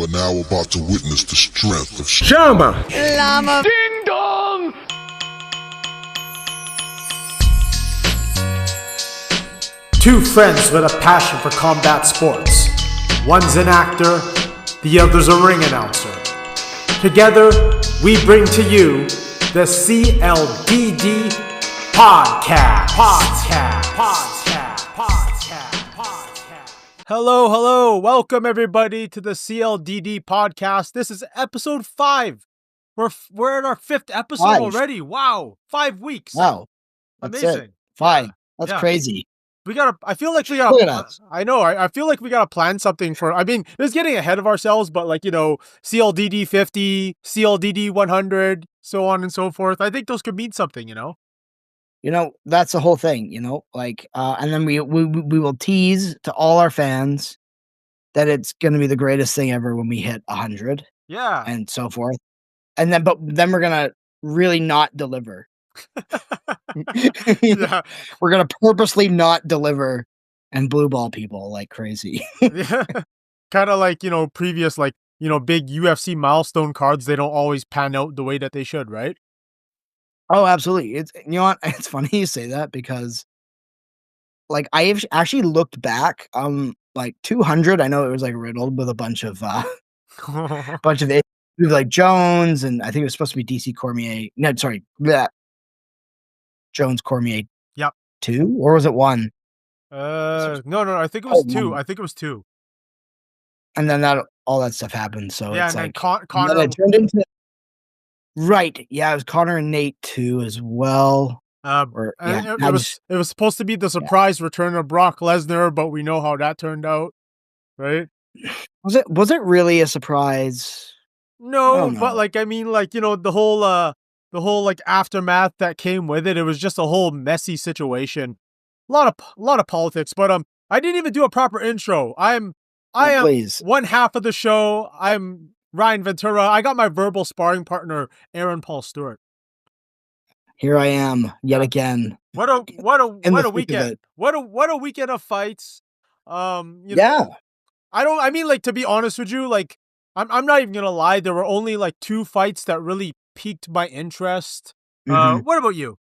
You are now about to witness the strength of Chama Llama Ding Dong! Two friends with a passion for combat sports. One's an actor, the other's a ring announcer. Together, we bring to you the CLDD Podcast. Hello. Welcome everybody to the CLDD Podcast. This is episode 5. We're in our 5th episode already. Wow. 5 weeks. Wow. That's Amazing. it. 5. Yeah. That's Yeah. crazy. I feel like we gotta. Look at us. I know. I feel like we gotta plan something for. I mean, it's getting ahead of ourselves, but like, CLDD 50, CLDD 100, so on and so forth. I think those could mean something. That's the whole thing, and then we will tease to all our fans that it's going to be the greatest thing ever when we hit 100 Yeah. and so forth. But then we're going to really not deliver. Yeah. We're going to purposely not deliver and blue ball people like crazy. Yeah. Kind of like, previous, big UFC milestone cards. They don't always pan out the way that they should, right? Oh, absolutely. It's funny you say that because I've actually looked back, 200, I know it was riddled with a bunch of issues, like Jones, and I think it was supposed to be DC Cormier. No, sorry, Jones Cormier. Yep. 2, or was it 1? No, I think it was 2. I think it was 2. And then all that stuff happened. So yeah, it's and like then Connor. it turned into right. Yeah, it was Connor and Nate 2 as well. It was supposed to be the surprise return of Brock Lesnar, but we know how that turned out, right? Was it really a surprise? No, but the whole aftermath that came with it. It was just a whole messy situation. A lot of politics, but I didn't even do a proper intro. I am one half of the show. I'm Ryan Ventura. I got my verbal sparring partner, Aaron Paul Stewart. Here I am yet again. What a weekend! What a weekend of fights. To be honest with you, I'm not even gonna lie. There were only 2 fights that really piqued my interest. What about you?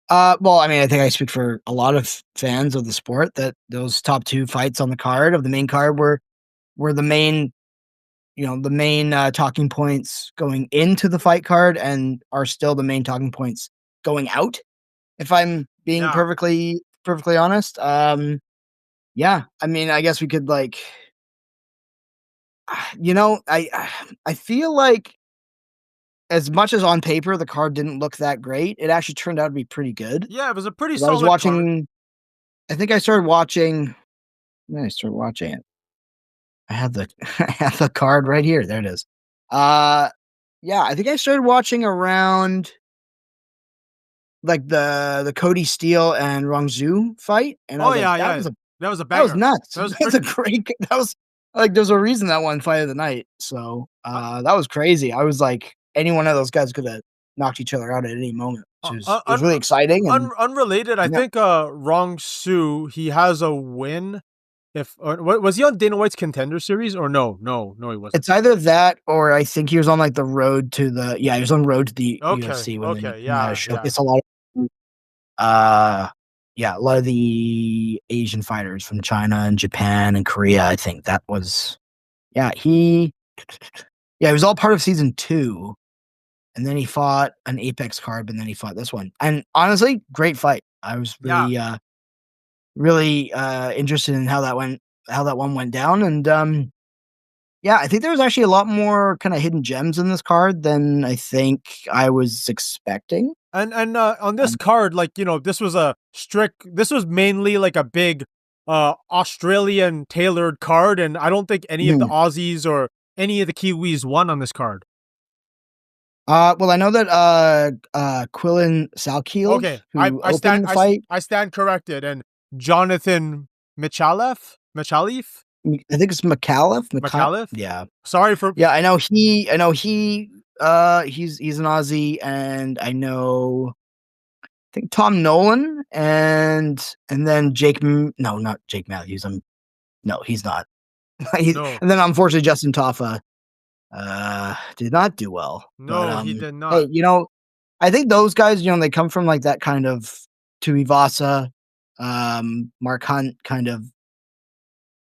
I think I speak for a lot of fans of the sport that those top 2 fights on the main card were the main, the main talking points going into the fight card and are still the main talking points going out. If I'm being perfectly honest, I guess we could I feel like as much as on paper the card didn't look that great, it actually turned out to be pretty good. Yeah, it was a pretty solid card. I think I started watching. When I started watching it, I have the card right here. There it is. I think I started watching around the Cody Steele and Rong Zhu fight, and that was a banger. That was nuts. That was a great. That was there's a reason that won fight of the night. So that was crazy. I was like, any one of those guys could have knocked each other out at any moment. It was really exciting. And, unrelated, I think Rong Zhu, he has a win. Was he on Dana White's Contender Series or no, he wasn't. It's either that or I think he was on the road to the he was on road to the UFC when it's a lot of a lot of the Asian fighters from China and Japan and Korea. I think that was he was all part of season 2, and then he fought an Apex card, and then he fought this one. And honestly, great fight. I was really interested in how that one went down, and I think there was actually a lot more kind of hidden gems in this card than I think I was expecting. And on this card, this was mainly a big Australian tailored card, and I don't think any of the Aussies or any of the Kiwis won on this card. I know that Quillen Salkiel. Okay, I stand corrected, and Jonathan Michalef. I think it's McAuliffe. Yeah. Sorry for. Yeah, I know he. He's an Aussie, and I think Tom Nolan and then Jake. No, not Jake Matthews. No, he's not. No. And then unfortunately, Justin Taffa did not do well. No, he did not. Hey, I think those guys, they come from like that kind of Tuivasa, Mark Hunt kind of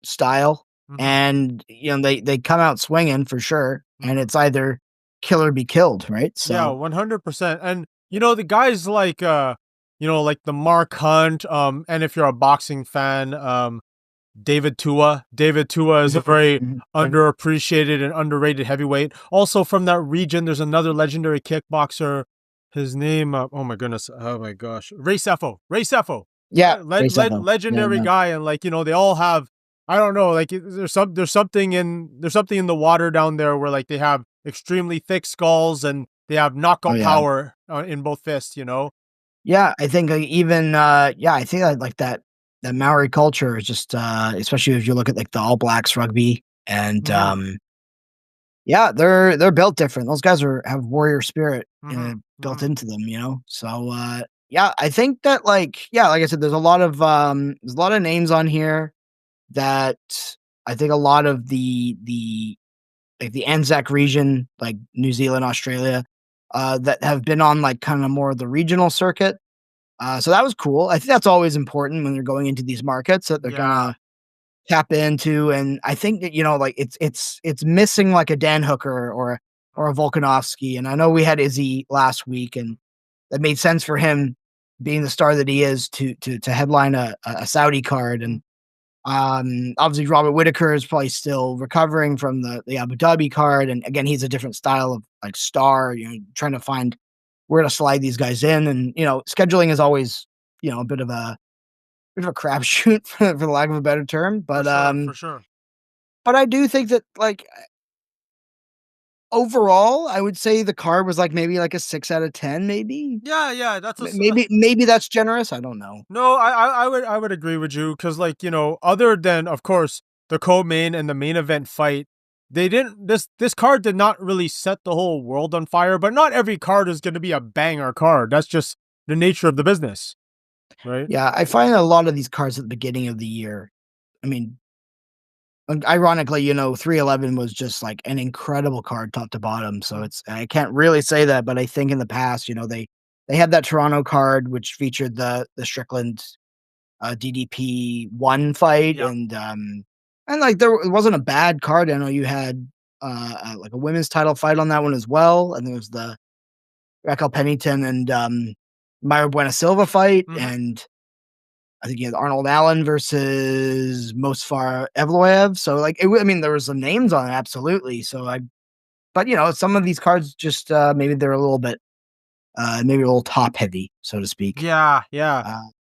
style, and they come out swinging for sure, and it's either kill or be killed, right? So yeah, 100%. And the guys like like the Mark Hunt, and if you're a boxing fan, David Tua. David Tua is a very underappreciated and underrated heavyweight. Also from that region, there's another legendary kickboxer. His name, oh my goodness, oh my gosh, Ray Sefo. Yeah, legendary guy, and they all have. I don't know, like there's something in the water down there where like they have extremely thick skulls and they have knockout power in both fists. Yeah, I think even I think I like that Maori culture is just especially if you look at like the All Blacks rugby and they're built different. Those guys have warrior spirit built into them, So I think that like I said, there's a lot of names on here that I think a lot of the like the Anzac region, like New Zealand, Australia, that have been on like kind of more of the regional circuit. So that was cool. I think that's always important when they're going into these markets that they're gonna tap into. And I think that like it's missing like a Dan Hooker or a Volkanovski. And I know we had Izzy last week, and that made sense for him being the star that he is to headline a Saudi card. And obviously Robert Whittaker is probably still recovering from the Abu Dhabi card. And again, he's a different style of like star, trying to find where to slide these guys in. And, scheduling is always, a bit of a crapshoot for the lack of a better term. But, for sure. But I do think that like overall, I would say the card was like maybe like a 6 out of 10, maybe. Yeah, that's maybe that's generous. I don't know. No, I would agree with you because other than of course the co-main and the main event fight, they didn't. This card did not really set the whole world on fire. But not every card is going to be a banger card. That's just the nature of the business, right? Yeah, I find a lot of these cards at the beginning of the year. I mean, ironically, 311 was just like an incredible card top to bottom. So I can't really say that, but I think in the past, they had that Toronto card which featured the Strickland DDP 1 fight, and like it wasn't a bad card. I know you had like a women's title fight on that one as well, and there was the Raquel Pennington and Mayra Buena-Silva fight, and I think you had Arnold Allen versus Mosfar Evloev. So like, there was some names on it, absolutely. So but some of these cards just maybe they're a little bit, maybe a little top heavy, so to speak. Yeah.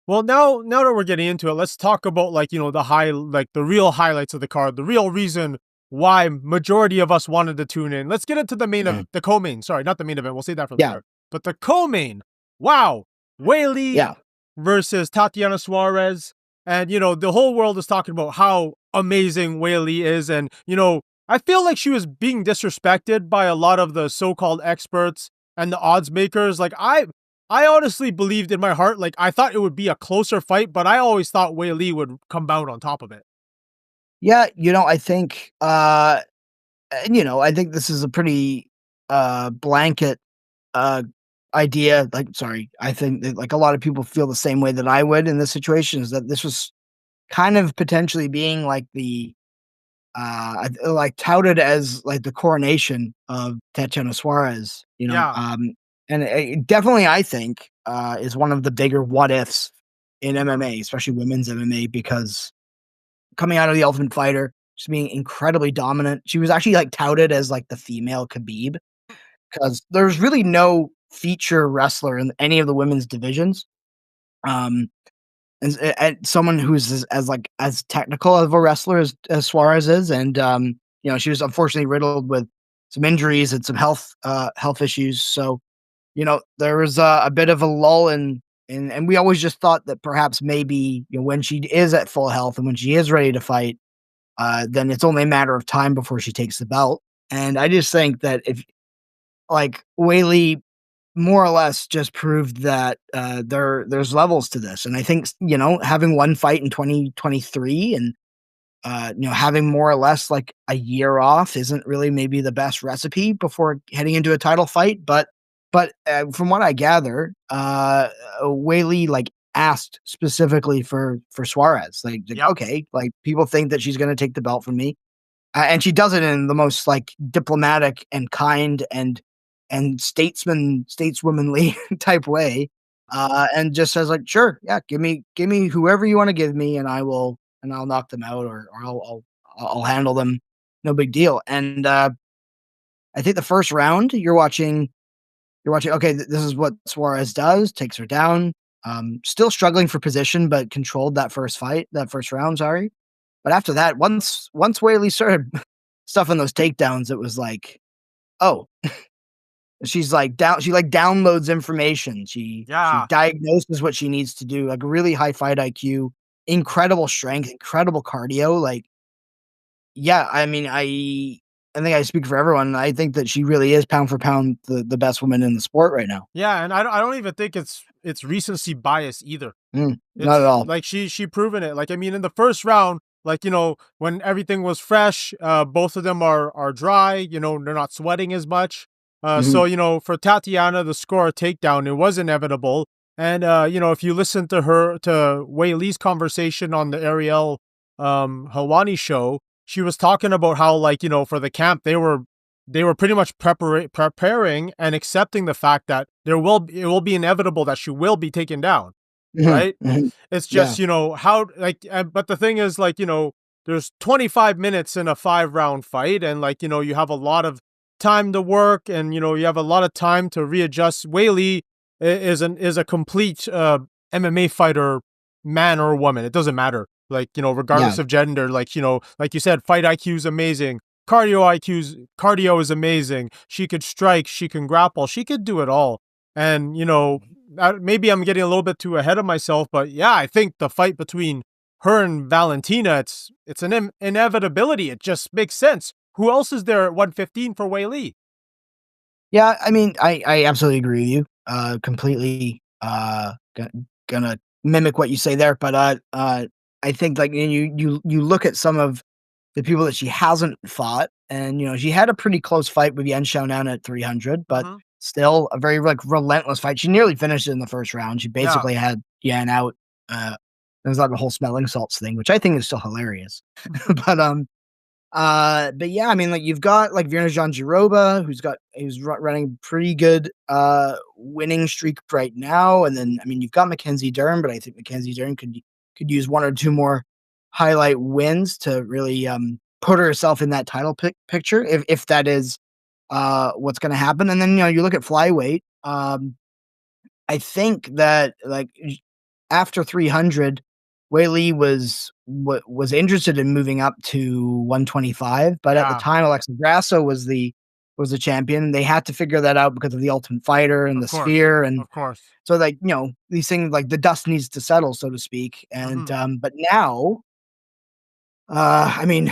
Well, now that we're getting into it, let's talk about the real highlights of the card, the real reason why majority of us wanted to tune in. Let's get into the main event, the co-main. Sorry, not the main event. We'll save that for later. But the co-main. Wow, Weili versus Tatiana Suarez, and the whole world is talking about how amazing Weili is, and I feel like she was being disrespected by a lot of the so-called experts and the odds makers. Like I honestly believed in my heart, like I thought it would be a closer fight, but I always thought Weili would come out on top of it. Yeah, I think I think this is a pretty blanket idea. Like, sorry, I think that like a lot of people feel the same way that I would in this situation, is that this was kind of potentially being like the like touted as like the coronation of Tatiana Suarez, and it definitely I think is one of the bigger what ifs in MMA, especially women's MMA, because coming out of the Ultimate Fighter, just being incredibly dominant. She was actually like touted as like the female Khabib, because there's really no feature wrestler in any of the women's divisions. And someone who's as technical of a wrestler as Suarez is, and she was unfortunately riddled with some injuries and some health issues. So, there was a bit of a lull and we always just thought that perhaps maybe when she is at full health and when she is ready to fight, then it's only a matter of time before she takes the belt. And I just think that if like Weili more or less just proved that there's levels to this. And I think, having one fight in 2023 and having more or less like a year off isn't really maybe the best recipe before heading into a title fight. But from what I gather, Weili like asked specifically for Suarez. Like, okay, like people think that she's going to take the belt from me, and she does it in the most like diplomatic and kind and stateswomanly type way, and just says like, sure, yeah, give me whoever you want to give me, and I'll knock them out, or I'll handle them, no big deal. And I think the first round you're watching. Okay, this is what Suarez does. Takes her down. Still struggling for position, but controlled that first round. Sorry, but after that, once Weili started stuffing those takedowns, it was like, oh, she's like she like downloads information. She diagnoses what she needs to do. Like a really high fight IQ, incredible strength, incredible cardio. Like, yeah, I mean, I think I speak for everyone. I think that she really is pound for pound the best woman in the sport right now. Yeah, and I don't even think it's recency bias either. Not at all. Like she proven it. Like, I mean, in the first round, like, when everything was fresh, both of them are dry. They're not sweating as much. So for Tatiana, the score takedown, it was inevitable. And if you listen to Weili's conversation on the Ariel Helwani show, she was talking about how, like, for the camp, they were pretty much preparing and accepting the fact that it will be inevitable that she will be taken down, right? It's just, how, like, but the thing is, like, there's 25 minutes in a 5-round fight, and like, you have a lot of time to work, and you have a lot of time to readjust. Weili is a complete MMA fighter, man or woman, it doesn't matter. Like, regardless of gender, like, like you said, fight IQ is amazing. Cardio is amazing. She could strike, she can grapple, she could do it all. And, maybe I'm getting a little bit too ahead of myself, but yeah, I think the fight between her and Valentina, it's an inevitability. It just makes sense. Who else is there at 115 for Weili? Yeah, I mean, I absolutely agree with you. Completely gonna mimic what you say there, but I think like you look at some of the people that she hasn't fought, and she had a pretty close fight with Yan Xiaonan at 300, but still a very like relentless fight. She nearly finished it in the first round. She basically had Yan out. There's like the whole smelling salts thing, which I think is still hilarious. But yeah, I mean, like you've got like Virna Jandiroba, who's running pretty good winning streak right now, and then I mean you've got Mackenzie Dern, but I think Mackenzie Dern could use one or two more highlight wins to really put herself in that title picture, if that is what's going to happen. And then you look at flyweight. I think that like after 300, Weili was interested in moving up to 125, but at the time Alexa Grasso was the champion, and they had to figure that out because of the Ultimate Fighter and Sphere, and of course. So like these things, like the dust needs to settle, so to speak. And but now, I mean,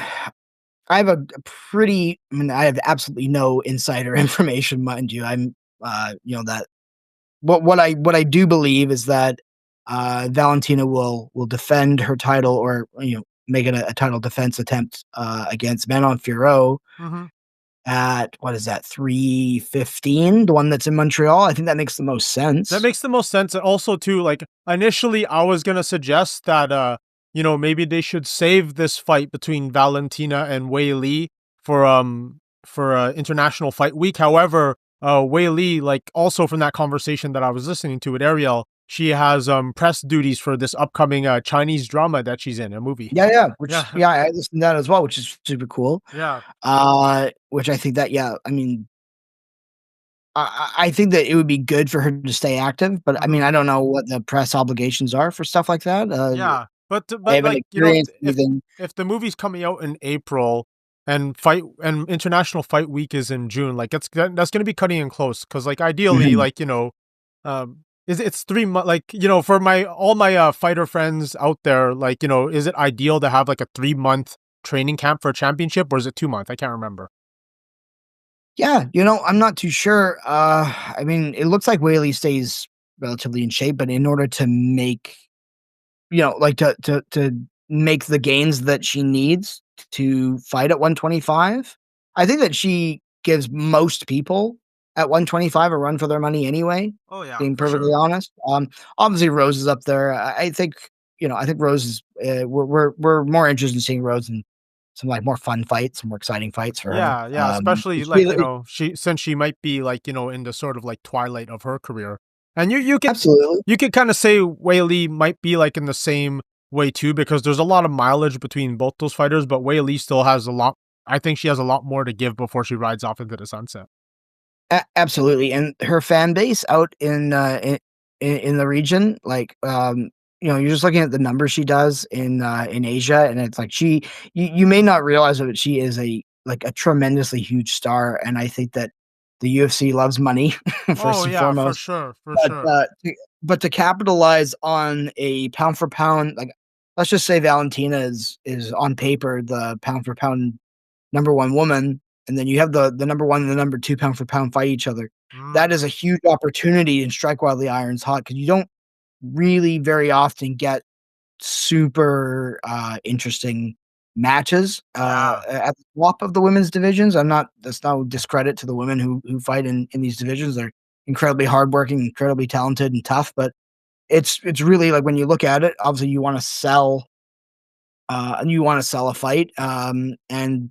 I have I have absolutely no insider information, mind you. I'm that what I do believe is that Valentina will defend her title, or make it a title defense attempt against Manon Fiorot at, what is that, 315, the one that's in Montreal. I think that makes the most sense. That makes the most sense. And also too, like initially I was gonna suggest that maybe they should save this fight between Valentina and Weili for International Fight Week. However, Weili, like also from that conversation that I was listening to with Ariel, she has press duties for this upcoming Chinese drama that she's in, a movie. Yeah, I listened to that as well, which is super cool. Yeah. Which I think that, I mean, I think that it would be good for her to stay active, but I mean, I don't know what the press obligations are for stuff like that. But like, if the movie's coming out in April and International Fight Week is in June, like that's going to be cutting in close, because like ideally, like it's 3 months, like for all my fighter friends out there, like is it ideal to have like a 3-month training camp for a championship, or is it 2 months? I can't remember. Yeah, I'm not too sure. I mean, it looks like Weili stays relatively in shape, but in order to make, like to make the gains that she needs to fight at 125. I think that she gives most people at 125 a run for their money anyway. Oh yeah, being perfectly honest. Obviously Rose is up there. I think Rose is. We're more interested in seeing Rose in some like more fun fights, more exciting fights for her. Yeah, especially like she she might be like in the sort of like twilight of her career, and you can absolutely you could kind of say Weili might be like in the same way too, because there's a lot of mileage between both those fighters, but Weili still has a lot. I think she has a lot more to give before she rides off into the sunset. Absolutely, and her fan base out in the region, like you're just looking at the numbers she does in Asia, and it's like you may not realize it, but she is a tremendously huge star, and I think that the UFC loves money first and foremost. For but, sure. But to capitalize on a pound for pound, like let's just say Valentina is on paper the pound for pound number one woman, and then you have the number one and the number two pound for pound fight each other. That is a huge opportunity in Strike While the Iron's Hot, because you don't really very often get super interesting matches at the top of the women's divisions. That's no discredit to the women who fight in these divisions. They're incredibly hardworking, incredibly talented and tough, but it's really like when you look at it, obviously you want to sell a fight. And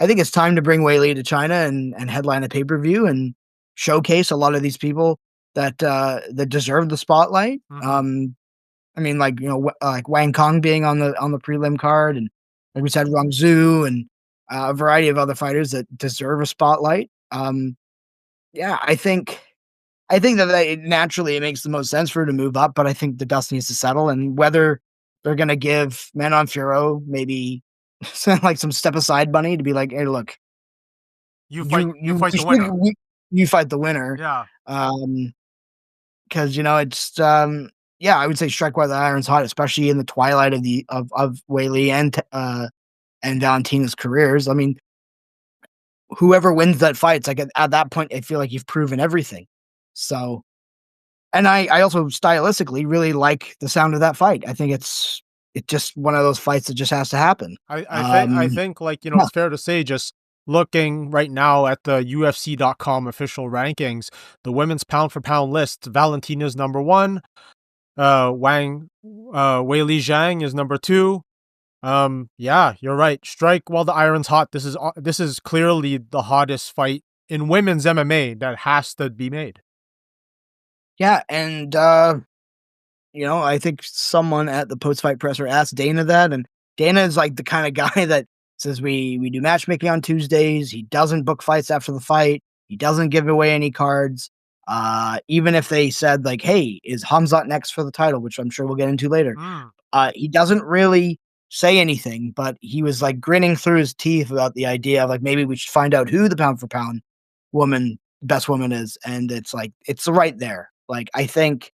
I think it's time to bring Weili to China and headline a pay-per-view and showcase a lot of these people that deserve the spotlight. I mean, like like Wang Kong being on the prelim card, and like we said, Rong Zhu, and a variety of other fighters that deserve a spotlight. Yeah, I think that naturally it makes the most sense for her to move up, but I think the dust needs to settle, and whether they're going to give Manon Fiorot maybe like some step aside money to be like, hey, look, you fight the winner. You fight the winner. Yeah. Because it's I would say Strike While the Iron's Hot, especially in the twilight of Weili and Valentina's careers. I mean, whoever wins that fight, it's like at that point, I feel like you've proven everything. So, and I also stylistically really like the sound of that fight. I think it's just one of those fights that just has to happen. I think like, it's fair to say, just looking right now at the UFC.com official rankings, the women's pound for pound list, Valentina's number 1, Weili Zhang is number 2. Yeah, you're right. Strike While the Iron's Hot. This is clearly the hottest fight in women's MMA that has to be made. Yeah, and I think someone at the post-fight presser asked Dana that, and Dana is like the kind of guy that says we do matchmaking on Tuesdays. He doesn't book fights after the fight. He doesn't give away any cards. Even if they said like, hey, is Hamzat next for the title, which I'm sure we'll get into later. He doesn't really say anything, but he was like grinning through his teeth about the idea of like, maybe we should find out who the pound for pound best woman is. And it's like, it's right there. Like, I think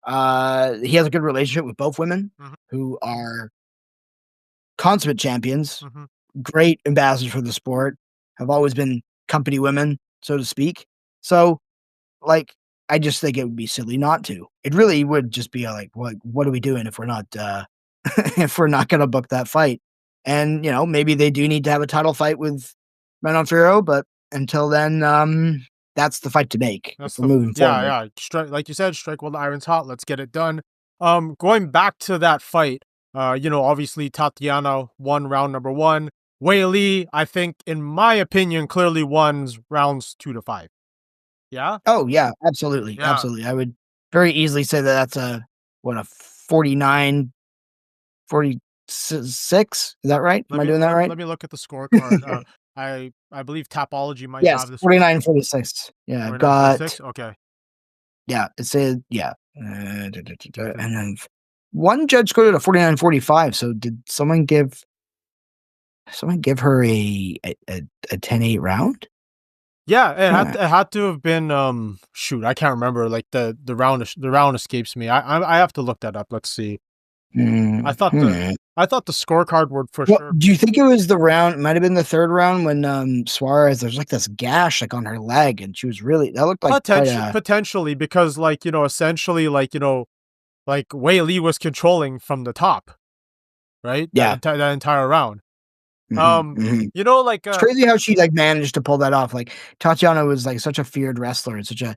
he has a good relationship with both women who are consummate champions, great ambassadors for the sport, have always been company women, so to speak. So, like, I just think it would be silly not to. It really would just be like, what are we doing if we're not if we're not going to book that fight? And maybe they do need to have a title fight with Manon Fiorot, but until then, that's the fight to make. Moving forward. Yeah. Like you said, Strike While the Iron's Hot. Let's get it done. Going back to that fight, obviously Tatiana won round number 1. Weili, I think, in my opinion, clearly won rounds 2 to 5. Yeah. Oh yeah, absolutely, absolutely. I would very easily say that that's a 49, 46. Is that right? Am I doing that right? Let me look at the scorecard. I believe Tapology might have this. 49, 46. Yeah, I've got 46? Okay. Yeah, it said and then one judge scored it a 49, 45. So did someone give her a 10-8 round? Yeah, it had to have been shoot, I can't remember, like the round escapes me. I have to look that up. Let's see. I thought the scorecard word for sure. Do you think it was the round? It might have been the third round when Suarez, there's like this gash like on her leg, and she was really, that looked like potentially, because like essentially like like Weili was controlling from the top. right? Yeah. That entire round. You know, like it's crazy how she like managed to pull that off. Like Tatiana was like such a feared wrestler and such a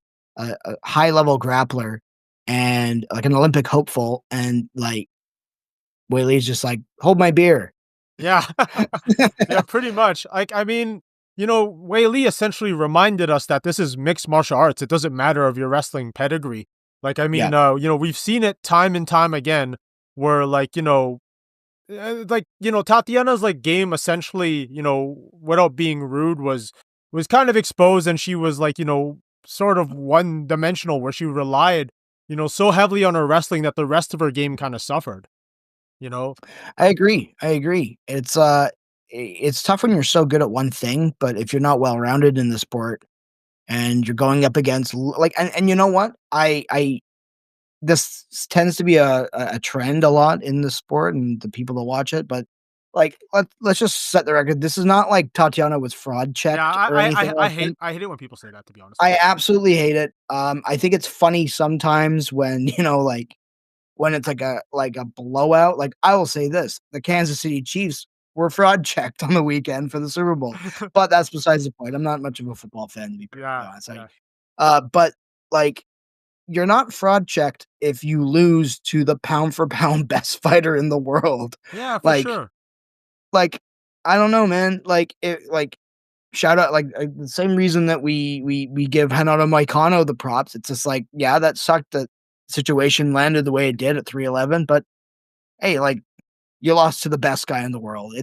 high level grappler and like an Olympic hopeful, and like Weili's just like, hold my beer. Yeah. Yeah, pretty much. Like, I mean, you know, Weili essentially reminded us that this is mixed martial arts. It doesn't matter of your wrestling pedigree. Like, I mean, you know, we've seen it time and time again where, like, you know, Tatiana's like game essentially, you know, without being rude, was kind of exposed, and she was like, you know, sort of one dimensional where she relied, you know, so heavily on her wrestling that the rest of her game kind of suffered. You know, I agree. It's tough when you're so good at one thing, but if you're not well rounded in the sport and you're going up against like, and you know what, I this tends to be a trend a lot in the sport and the people that watch it, but like let's just set the record. This is not like Tatiana was fraud checked yeah, or anything. I hate it when people say that. To be honest, I absolutely hate it. I think it's funny sometimes when like when it's like a blowout. Like I will say this: the Kansas City Chiefs were fraud checked on the weekend for the Super Bowl, but that's besides the point. I'm not much of a football fan, to be perfectly honest. But like you're not fraud checked if you lose to the pound for pound best fighter in the world. Yeah, for Like, sure. like I don't know, man. Like shout out the same reason that we give Renato Moicano the props. It's just like, yeah, that sucked that situation landed the way it did at 311, but hey, like you lost to the best guy in the world.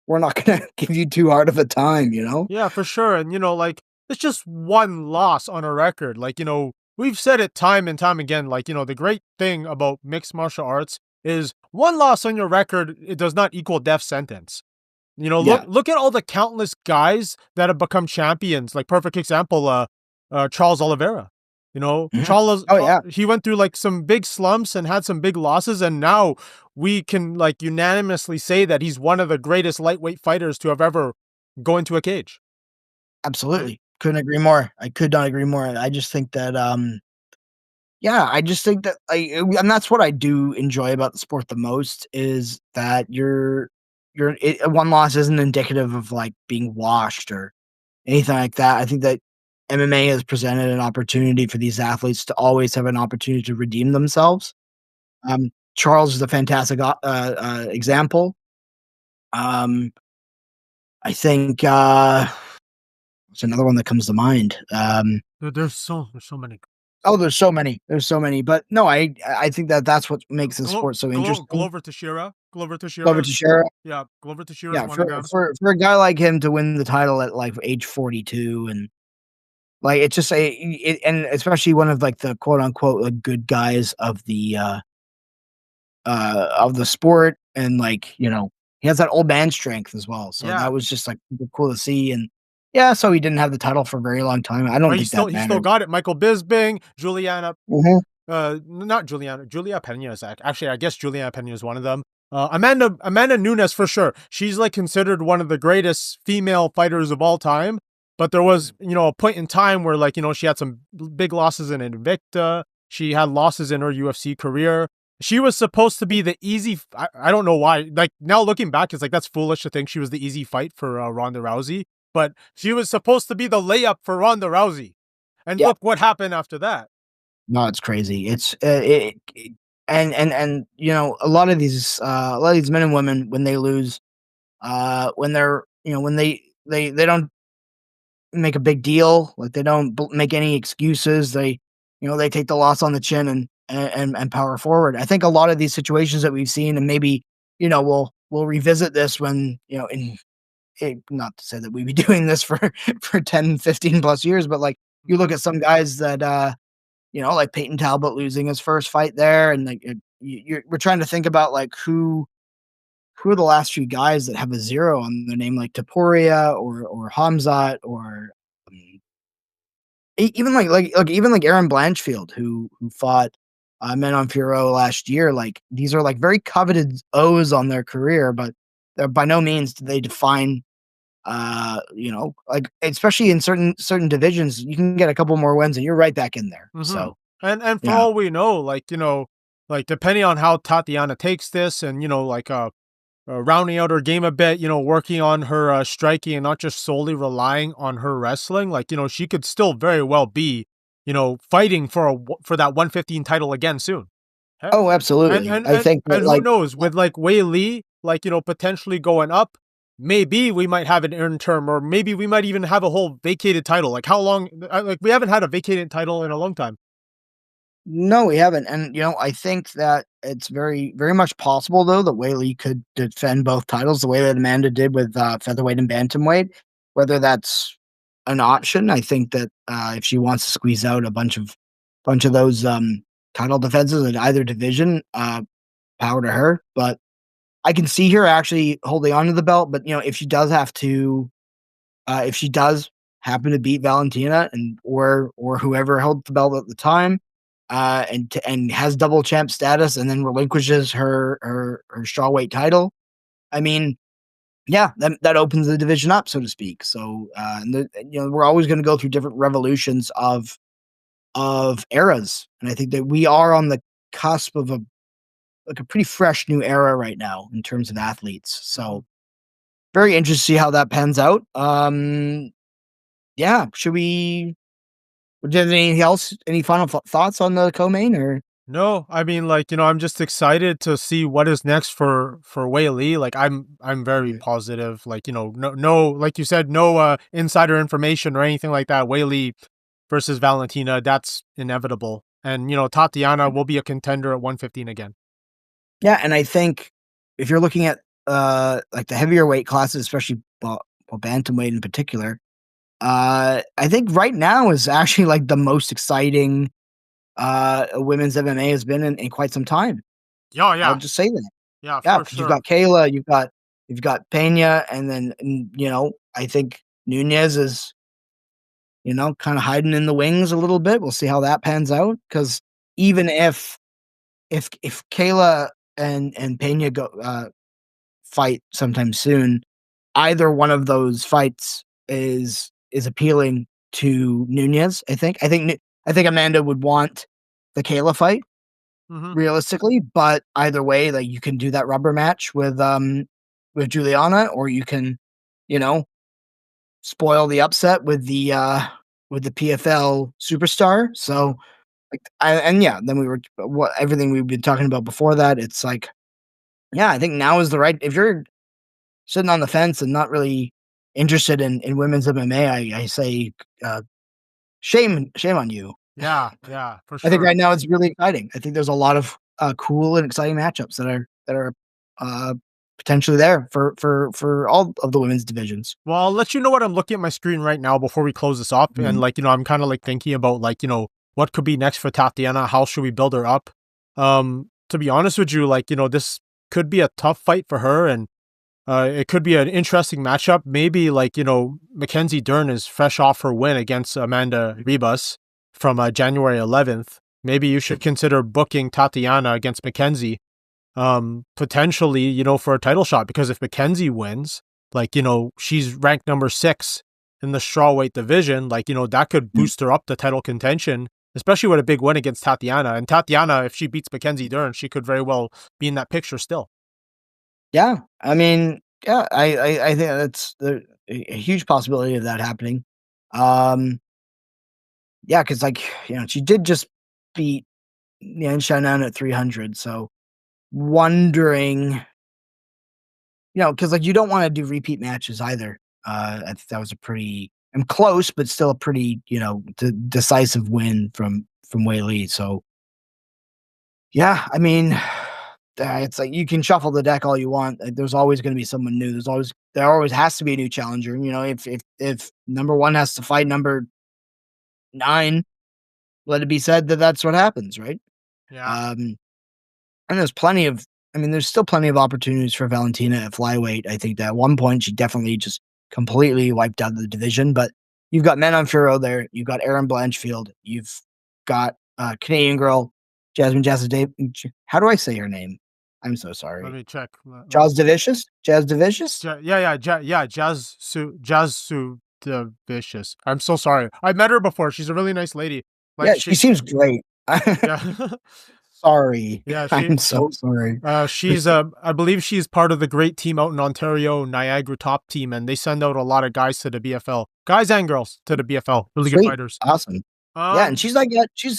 We're not gonna give you too hard of a time, you know? Yeah, for sure. And you know, like it's just one loss on a record. Like, you know, we've said it time and time again. Like, you know, the great thing about mixed martial arts is one loss on your record, it does not equal death sentence. You know, look at all the countless guys that have become champions. Like perfect example, Charles Oliveira. You know, Charles. Oh yeah, he went through like some big slumps and had some big losses, and now we can like unanimously say that he's one of the greatest lightweight fighters to have ever go into a cage. absolutely. Right? Couldn't agree more. I could not agree more. I just think that yeah, I just think that and that's what I do enjoy about the sport the most is that one loss isn't indicative of like being washed or anything like that. I think that MMA has presented an opportunity for these athletes to always have an opportunity to redeem themselves. Charles is a fantastic example. I think it's another one that comes to mind. There's so many. Oh, there's so many, but no, I think that that's what makes the sport so interesting. Glover Teixeira. Yeah, Glover Teixeira. Yeah, for a guy like him to win the title at like age 42 and like it's just and especially one of like the quote unquote like good guys of the sport, and like, you know, he has that old man strength as well. So that was just like cool to see. And yeah, so he didn't have the title for a very long time. I don't think that mattered. He still got it. Michael Bisping, Juliana, not Juliana, Julia Pena is actually, I guess Juliana Pena is one of them. Amanda Nunes for sure. She's like considered one of the greatest female fighters of all time. But there was, you know, a point in time where like, you know, she had some big losses in Invicta. She had losses in her UFC career. She was supposed to be the easy. I don't know why. Like now looking back, it's like that's foolish to think she was the easy fight for Ronda Rousey. But she was supposed to be the layup for Ronda Rousey, and look what happened after that. No, it's crazy. It's and you know, a lot of these men and women when they lose, when they're, you know, when they don't make a big deal, like they don't make any excuses. They, you know, they take the loss on the chin and power forward. I think a lot of these situations that we've seen, and maybe, you know, we'll revisit this when, you know, not to say that we'd be doing this for 10, 15 plus years, but like you look at some guys that, you know, like Peyton Talbot losing his first fight there. And like, we're trying to think about like who are the last few guys that have a 0 on their name, like Taporia or Hamzat or even even like Aaron Blanchfield who fought Manon Fiorot last year. Like these are like very coveted O's on their career, but they're by no means do they define, you know, like especially in certain divisions, you can get a couple more wins and you're right back in there. So and for all we know, like, you know, like depending on how Tatiana takes this, and like rounding out her game a bit, working on her striking and not just solely relying on her wrestling. Like, she could still very well be, fighting for that 115 title again soon. Oh, absolutely. I think that, and who knows, with like Weili, like, potentially going up, maybe we might have an interim, or maybe we might even have a whole vacated title. Like, how long? Like, we haven't had a vacated title in a long time. No, we haven't. And, I think that it's very, very much possible, though, that Weili could defend both titles the way that Amanda did with featherweight and bantamweight. Whether that's an option, I think that if she wants to squeeze out a bunch of those title defenses in either division, power to her. But I can see her actually holding on to the belt. But, if she does have to, if she does happen to beat Valentina or whoever held the belt at the time, and has double champ status, and then relinquishes her strawweight title, I mean, yeah, that opens the division up, so to speak. So, we're always going to go through different revolutions of eras, and I think that we are on the cusp of a pretty fresh new era right now in terms of athletes. So, very interested to see how that pans out. Yeah, should we? Do you have anything else? Any final thoughts on the co-main, or? No, I mean, like, I'm just excited to see what is next for Weili. Like, I'm very positive. Like, no, like you said, no insider information or anything like that. Weili versus Valentina, that's inevitable. And, Tatiana will be a contender at 115 again. Yeah, and I think if you're looking at like the heavier weight classes, especially bantamweight in particular, I think right now is actually like the most exciting women's MMA has been in quite some time. Yeah, yeah. I'll just say that. Yeah, yeah, for sure. You've got Kayla, you've got Pena, and then I think Nunez is kind of hiding in the wings a little bit. We'll see how that pans out, because even if Kayla and Pena go fight sometime soon, either one of those fights is appealing to Nunez. I think Amanda would want the Kayla fight, realistically, but either way, like, you can do that rubber match with Juliana, or you can, spoil the upset with the PFL superstar. So, then everything we've been talking about before that. It's like, yeah, I think now is the right. If you're sitting on the fence and not really interested in women's MMA, I say, shame on you. Yeah, for sure. I think right now it's really exciting. I think there's a lot of cool and exciting matchups that are potentially there for all of the women's divisions. Well, I'll let you know what I'm looking at my screen right now before we close this up. And I'm kind of like thinking about what could be next for Tatiana. How should we build her up? To be honest with you, this could be a tough fight for her, and it could be an interesting matchup. Maybe Mackenzie Dern is fresh off her win against Amanda Ribas from January 11th. Maybe you should consider booking Tatiana against Mackenzie, potentially, for a title shot, because if Mackenzie wins, she's ranked number 6 in the strawweight division, that could boost her up to title contention, especially with a big win against Tatiana. And Tatiana, if she beats Mackenzie Dern, she could very well be in that picture still. Yeah, I mean, yeah, I think that's a huge possibility of that happening. Yeah, because she did just beat Shannon at 300, so wondering, because you don't want to do repeat matches either. I think that was a pretty close, but still a pretty decisive win from Weili. So yeah, I mean, it's like you can shuffle the deck all you want. There's always going to be someone new. There always has to be a new challenger. If number 1 has to fight number 9, let it be said that that's what happens, right? Yeah. And there's still plenty of opportunities for Valentina at flyweight. I think that at one point she definitely just completely wiped out the division, but you've got Manon Fiorot there. You've got Erin Blanchfield. You've got Canadian girl, Jasmine Jazzadave. How do I say her name? I'm so sorry. Let me check. Jazz Devicious? Jazz Devicious. I'm so sorry. I met her before. She's a really nice lady. She seems great. Yeah. sorry. Yeah, I'm so sorry. She's I believe she's part of the great team out in Ontario, Niagara Top Team, and they send out a lot of guys to the BFL, guys and girls to the BFL. Really Sweet. good fighters. Awesome. Yeah, and she's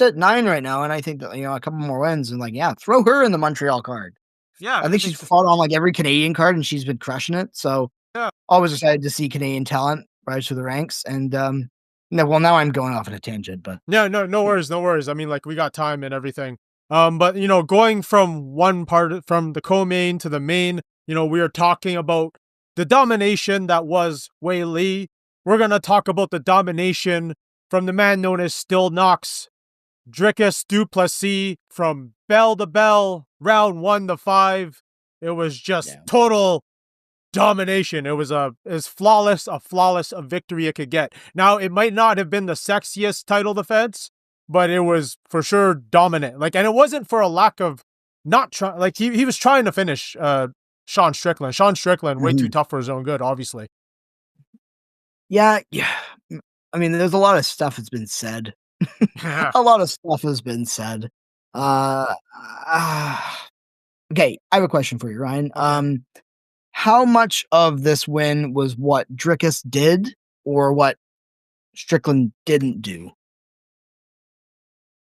at 9 right now, and I think that a couple more wins, and throw her in the Montreal card. Yeah, I think she's fought on every Canadian card, and she's been crushing it. So yeah, always excited to see Canadian talent rise through the ranks. And well, now I'm going off on a tangent, but yeah, no worries. I mean, we got time and everything. But going from one part from the co-main to the main, we are talking about the domination that was Weili. We're gonna talk about the domination from the man known as Still Knox, Dricus Du Plessis, from bell to bell, round 1 to 5. It was just total domination. It was as flawless a victory it could get. Now, it might not have been the sexiest title defense, but it was for sure dominant. And it wasn't for a lack of not trying. He was trying to finish Sean Strickland. Sean Strickland, way too tough for his own good, obviously. Yeah. I mean, there's a lot of stuff that's been said. A lot of stuff has been said. Okay, I have a question for you, Ryan. Okay. How much of this win was what Dricus did or what Strickland didn't do?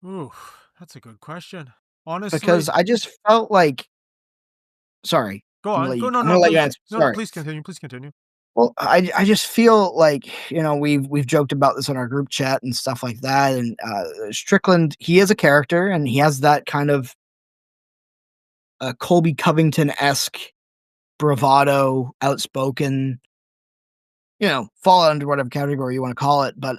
Ooh, that's a good question. Honestly, because I just felt sorry. Go on. I'm gonna let you answer. Sorry. Please continue. Well, I just feel we've joked about this on our group chat and stuff like that. And Strickland, he is a character, and he has that kind of Colby Covington-esque bravado, outspoken, fall under whatever category you want to call it. But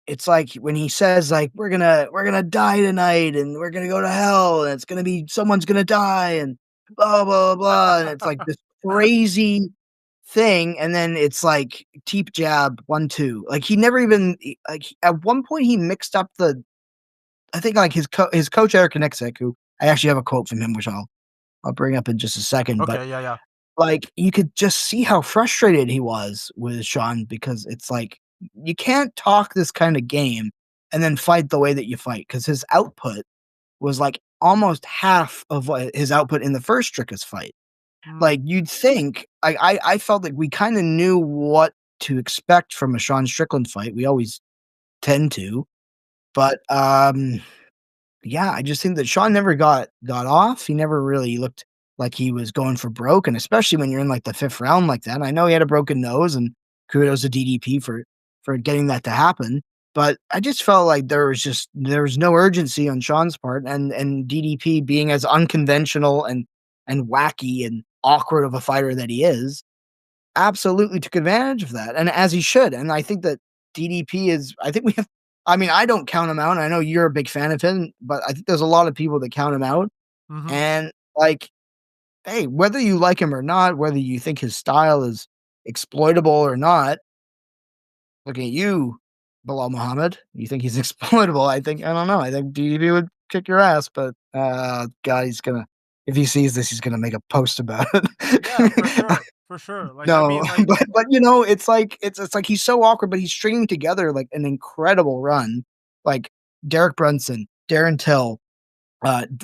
it's when he says we're gonna die tonight, and we're gonna go to hell, and it's gonna be someone's gonna die, and blah blah blah, and it's this crazy thing, and then it's teep jab 1-2. He never even at one point he mixed up I think his coach Eric Knixick, who I actually have a quote from him, which I'll bring up in just a second. Okay, but yeah. You could just see how frustrated he was with Sean, because it's you can't talk this kind of game and then fight the way that you fight, because his output was almost half of what his output in the first Dricus fight. You'd think, I felt we kind of knew what to expect from a Sean Strickland fight. We always tend to, but yeah, I just think that Sean never got off. He never really looked like he was going for broke, and especially when you're in the 5th round like that. I know he had a broken nose, and kudos to DDP for getting that to happen. But I just felt there was no urgency on Sean's part, and DDP, being as unconventional and wacky and awkward of a fighter that he is, absolutely took advantage of that, and as he should. And I think that DDP is, I don't count him out. I know you're a big fan of him, but I think there's a lot of people that count him out. And hey, whether you like him or not, whether you think his style is exploitable or not, looking at you, Bilal Muhammad, you think he's exploitable. I don't know. I think DDP would kick your ass, but God, if he sees this, he's gonna make a post about it. Yeah, for sure. No, but it's he's so awkward, but he's stringing together an incredible run. Derek Brunson, Darren Till,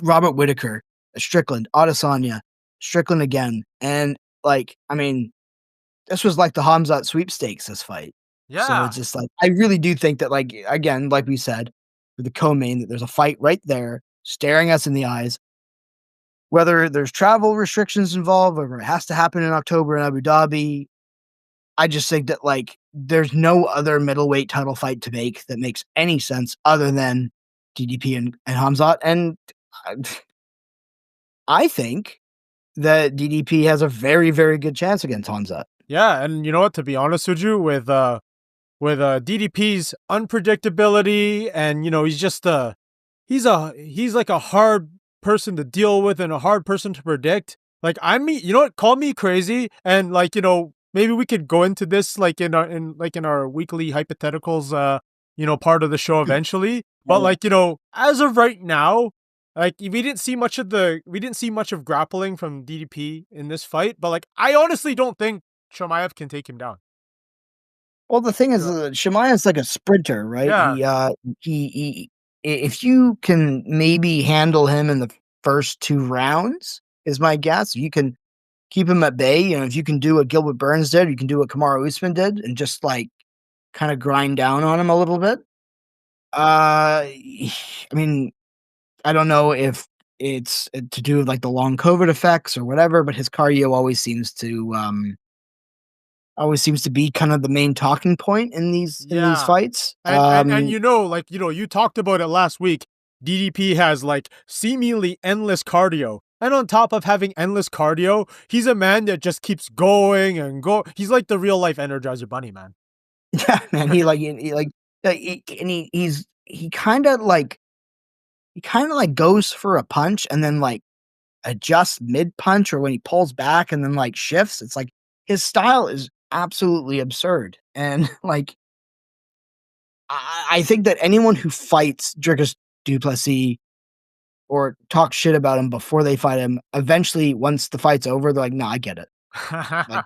Robert Whitaker, Strickland, Adesanya, Strickland again, and this was the Hamzat sweepstakes, this fight. Yeah. So it's just I really do think that again, like we said, with the co-main, that there's a fight right there staring us in the eyes. Whether there's travel restrictions involved, whether it has to happen in October in Abu Dhabi, I just think that there's no other middleweight title fight to make that makes any sense other than DDP and Hamzat. And I think that DDP has a very, very good chance against Hamzat. Yeah, and you know what? To be honest with you, with DDP's unpredictability, and he's just he's a hard person to deal with and a hard person to predict. Call me crazy, and maybe we could go into this in our weekly hypotheticals part of the show eventually. But as of right now, we didn't see much of grappling from DDP in this fight, but I honestly don't think Chimaev can take him down. Well, the thing is, Chimaev's a sprinter, right? Yeah. He if you can maybe handle him in the first 2 rounds, is my guess. You can keep him at bay. If you can do what Gilbert Burns did, you can do what Kamaru Usman did, and just like kind of grind down on him a little bit. I mean, I don't know if it's to do with like the long COVID effects or whatever, but his cardio always seems to be kind of the main talking point in these fights. And you talked about it last week. DDP has like seemingly endless cardio. And on top of having endless cardio, he's a man that just keeps going and go. He's like the real life Energizer Bunny, man. Yeah, man. He kind of like goes for a punch and then like adjusts mid punch, or when he pulls back and then like shifts. It's like his style is absolutely absurd. And like, I think that anyone who fights Dricus Du Plessis or talk shit about him before they fight him, eventually, once the fight's over, they're like, "No, I get it." Like,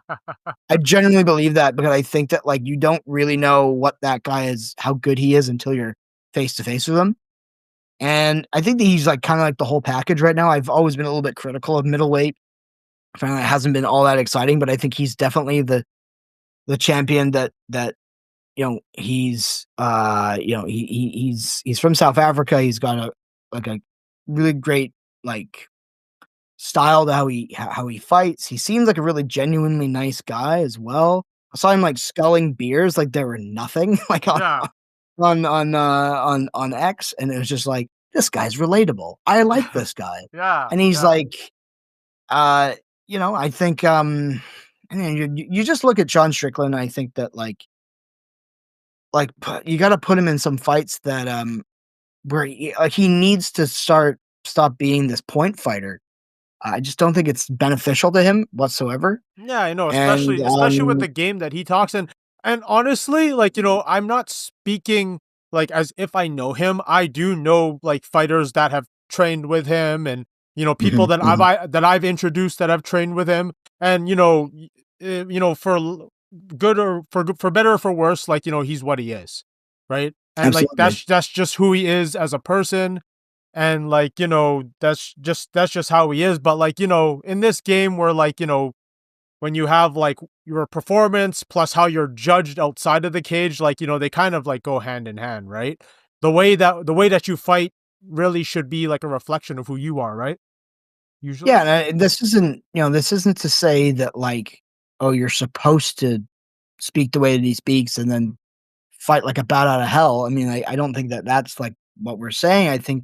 I genuinely believe that, because I think that like you don't really know what that guy is, how good he is, until you're face to face with him. And I think that he's like kind of like the whole package right now. I've always been a little bit critical of middleweight. I find it hasn't been all that exciting, but I think he's definitely the champion that he's he's from South Africa. He's got a really great like style to how he fights. He seems like a really genuinely nice guy as well. I saw him like sculling beers like they were nothing, like on X, and it was just like, this guy's relatable. I like this guy. And he's like, I think you just look at Sean Strickland, and I think that like you got to put him in some fights that where he needs to stop being this point fighter. I just don't think it's beneficial to him whatsoever. Yeah, I know, especially with the game that he talks. And honestly, like, I'm not speaking like as if I know him. I do know like fighters that have trained with him, and people that I've introduced that have trained with him. And for good or for better or for worse, like he's what he is, right? And absolutely. Like that's just who he is as a person. And like, that's just how he is. But like, in this game where like, when you have like your performance plus how you're judged outside of the cage, like, they kind of like go hand in hand, right? The way that you fight really should be like a reflection of who you are, right? Usually. Yeah. And this isn't to say that like, oh, you're supposed to speak the way that he speaks and then fight like a bat out of hell. I mean, I don't think that that's like what we're saying. I think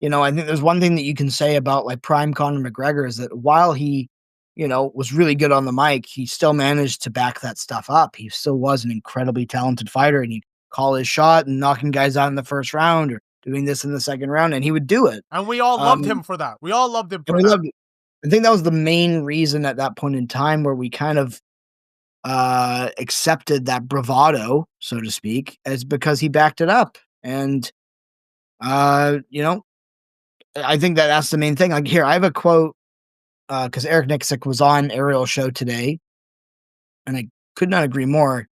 there's one thing that you can say about like prime Conor McGregor is that while he, was really good on the mic, he still managed to back that stuff up. He still was an incredibly talented fighter, and he'd call his shot and knocking guys out in the first round or doing this in the second round, and he would do it. And we all loved him for that. We all loved him for that. I think that was the main reason at that point in time where we kind of accepted that bravado, so to speak, as because he backed it up. And I think that that's the main thing. Like here, I have a quote because Eric Nixick was on Ariel's show today, and I could not agree more.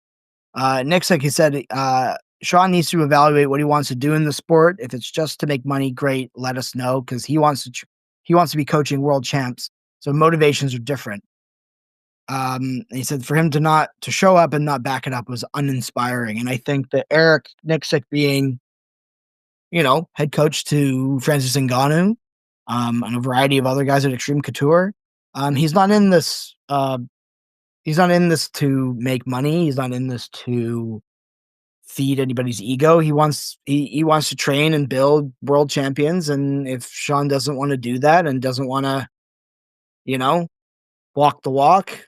Nixick, he said, Sean needs to evaluate what he wants to do in the sport. If it's just to make money, great, let us know, because he wants to be coaching world champs, so motivations are different. He said for him to show up and not back it up was uninspiring, and I think that Eric Nixick being head coach to Francis Ngannou, and a variety of other guys at Extreme Couture. He's not in this. He's not in this to make money. He's not in this to feed anybody's ego. He wants to train and build world champions. And if Sean doesn't want to do that and doesn't want to, walk the walk,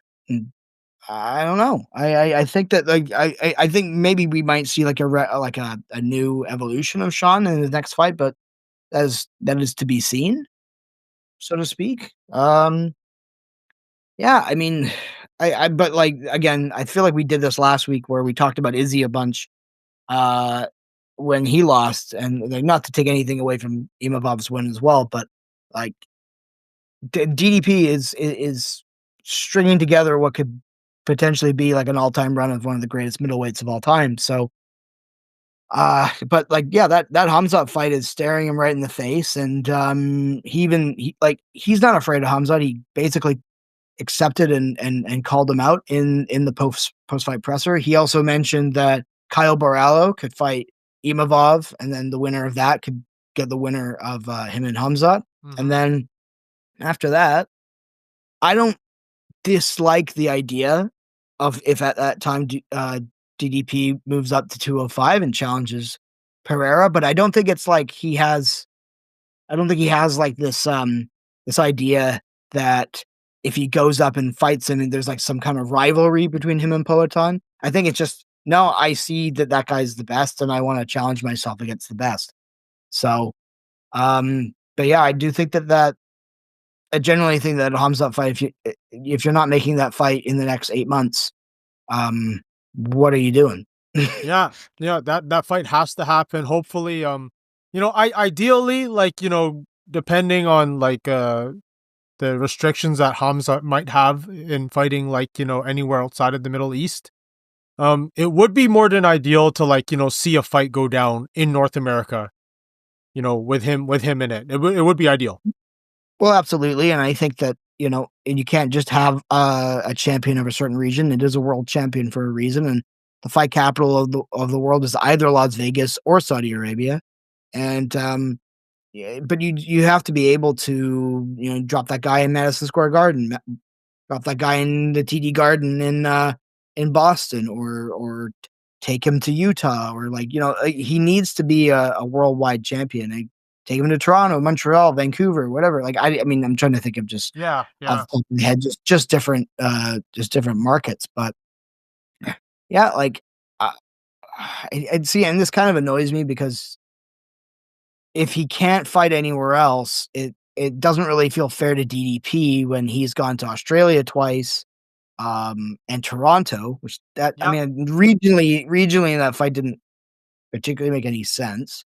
I don't know. I think that like I think maybe we might see like a new evolution of Sean in the next fight, but that is to be seen, so to speak. Yeah, I mean, but like again, I feel like we did this last week where we talked about Izzy a bunch when he lost, and like not to take anything away from Imovov's win as well, but like DDP is stringing together what could potentially be like an all-time run of one of the greatest middleweights of all time. So But like, yeah, that Khamzat fight is staring him right in the face, and he's not afraid of Khamzat. He basically accepted and called him out in the post fight presser. He also mentioned that Kyle Borrallo could fight Imavov, and then the winner of that could get the winner of him and Khamzat. And then after that, I don't dislike the idea of if at that time DDP moves up to 205 and challenges Pereira, but I don't think it's like he has like this idea that if he goes up and fights him and there's like some kind of rivalry between him and Poatan. I think it's just, no, I see that guy's the best and I want to challenge myself against the best. So, but yeah, I do think that I generally think that Khamzat fight, if you're not making that fight in the next 8 months, what are you doing? yeah, that fight has to happen. Hopefully, ideally, like, depending on like the restrictions that Khamzat might have in fighting, like, anywhere outside of the Middle East, it would be more than ideal to, like, see a fight go down in North America, with him in it. It would be ideal. Well, absolutely, and I think that, and you can't just have a champion of a certain region. It is a world champion for a reason, and the fight capital of the world is either Las Vegas or Saudi Arabia. And but you have to be able to drop that guy in Madison Square Garden, drop that guy in the TD Garden in Boston, or take him to Utah, or he needs to be a worldwide champion. Take him to Toronto, Montreal, Vancouver, whatever. Like, I mean, I'm trying to think of just off the top of my head, just different markets. But yeah, like I'd see, and this kind of annoys me because if he can't fight anywhere else, it doesn't really feel fair to DDP when he's gone to Australia twice, and Toronto, which I mean, regionally that fight didn't particularly make any sense.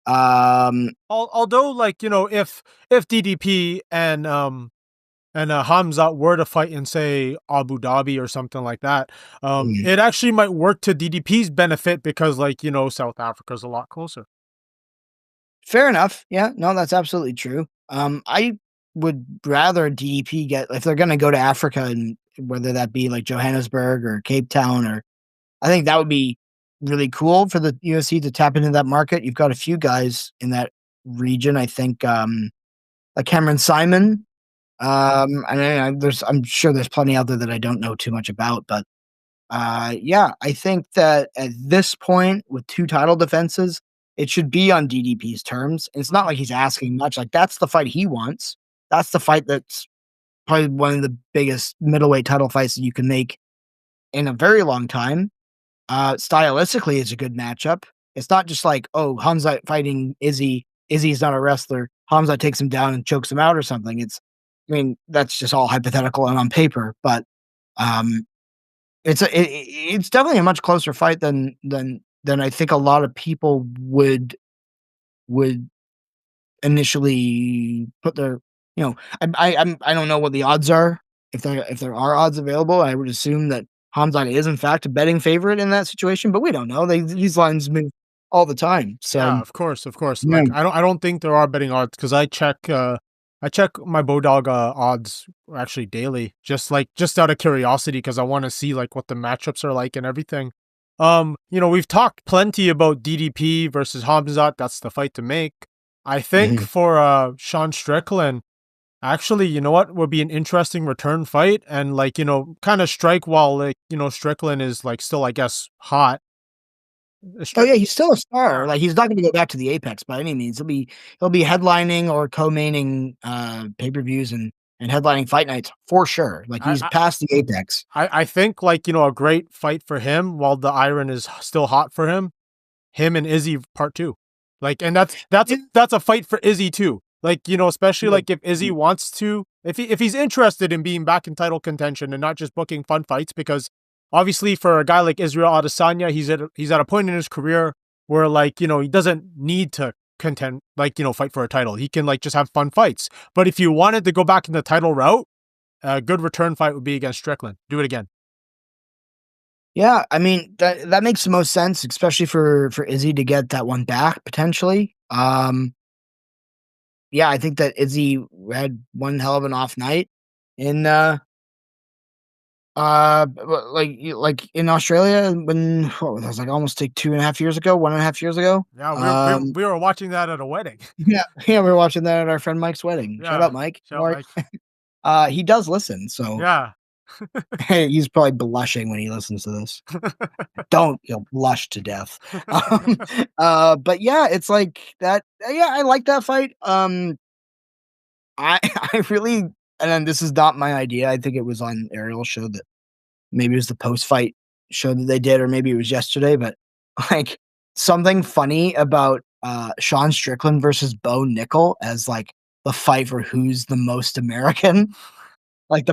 Although, like, if DDP and Khamzat were to fight in, say, Abu Dhabi or something like that, it actually might work to DDP's benefit because, like, South Africa's a lot closer. Fair enough. Yeah, no, that's absolutely true. I would rather DDP if they're going to go to Africa, and whether that be like Johannesburg or Cape Town, or I think that would be really cool for the UFC to tap into that market. You've got a few guys in that region. I think like Cameron Simon. And I'm sure there's plenty out there that I don't know too much about, but yeah, I think that at this point with 2 title defenses, it should be on DDP's terms. And it's not like he's asking much. Like, that's the fight he wants. That's the fight that's probably one of the biggest middleweight title fights that you can make in a very long time. Stylistically, it's a good matchup. It's not just like, oh, Khamzat fighting Izzy. Izzy's not a wrestler. Khamzat takes him down and chokes him out or something. I mean, that's just all hypothetical and on paper, but it's definitely a much closer fight than I think a lot of people would initially put their. I don't know what the odds are, if there are odds available. I would assume that Khamzat is in fact a betting favorite in that situation, but we don't know. These lines move all the time. So yeah, of course. Yeah. Like, I don't think there are betting odds, because I check my Bodog odds actually daily, just out of curiosity, because I want to see like what the matchups are like and everything. We've talked plenty about DDP versus Khamzat. That's the fight to make. I think for Sean Strickland, actually, you know what would be an interesting return fight, and like, kind of strike while, like, Strickland is like still, I guess, hot. Oh yeah, he's still a star. Like, he's not going to go back to the Apex by any means. He'll be headlining or co-maining pay-per-views and headlining fight nights for sure. Like, he's past the Apex. I think, like, a great fight for him while the iron is still hot for him and Izzy part 2. Like, and that's a fight for Izzy too. Like, especially like if Izzy wants to, if he's interested in being back in title contention and not just booking fun fights, because obviously for a guy like Israel Adesanya, he's at a point in his career where, like, he doesn't need to contend, like, fight for a title. He can, like, just have fun fights. But if you wanted to go back in the title route, a good return fight would be against Strickland. Do it again. Yeah, I mean that makes the most sense, especially for Izzy to get that one back potentially. Yeah, I think that Izzy had one hell of an off night in like in Australia when what was that, like almost like 2.5 years ago, 1.5 years ago. Yeah, we were watching that at a wedding. Yeah, we were watching that at our friend Mike's wedding. Shout Yeah, out Mike. shout out Mike. He does listen, so Yeah. he's probably blushing when he listens to this. Don't, you'll blush to death. But yeah, it's like that. Yeah, I like that fight. I really, and then this is not my idea. I think it was on Ariel's show that maybe it was the post fight show that they did, or maybe it was yesterday. But like something funny about Sean Strickland versus Bo Nickel as like the fight for who's the most American, like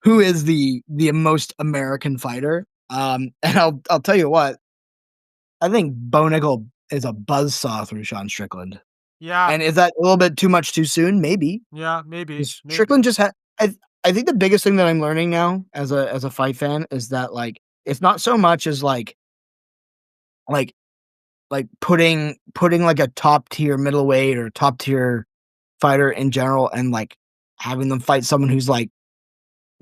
who is the most American fighter. And I'll tell you what, I think Bo Nickel is a buzzsaw through Sean Strickland. Yeah. And is that a little bit too much too soon? Maybe. Yeah, maybe. Strickland just had. I think the biggest thing that I'm learning now as a fight fan is that like it's not so much as like putting like a top tier middleweight or top tier fighter in general and like having them fight someone who's like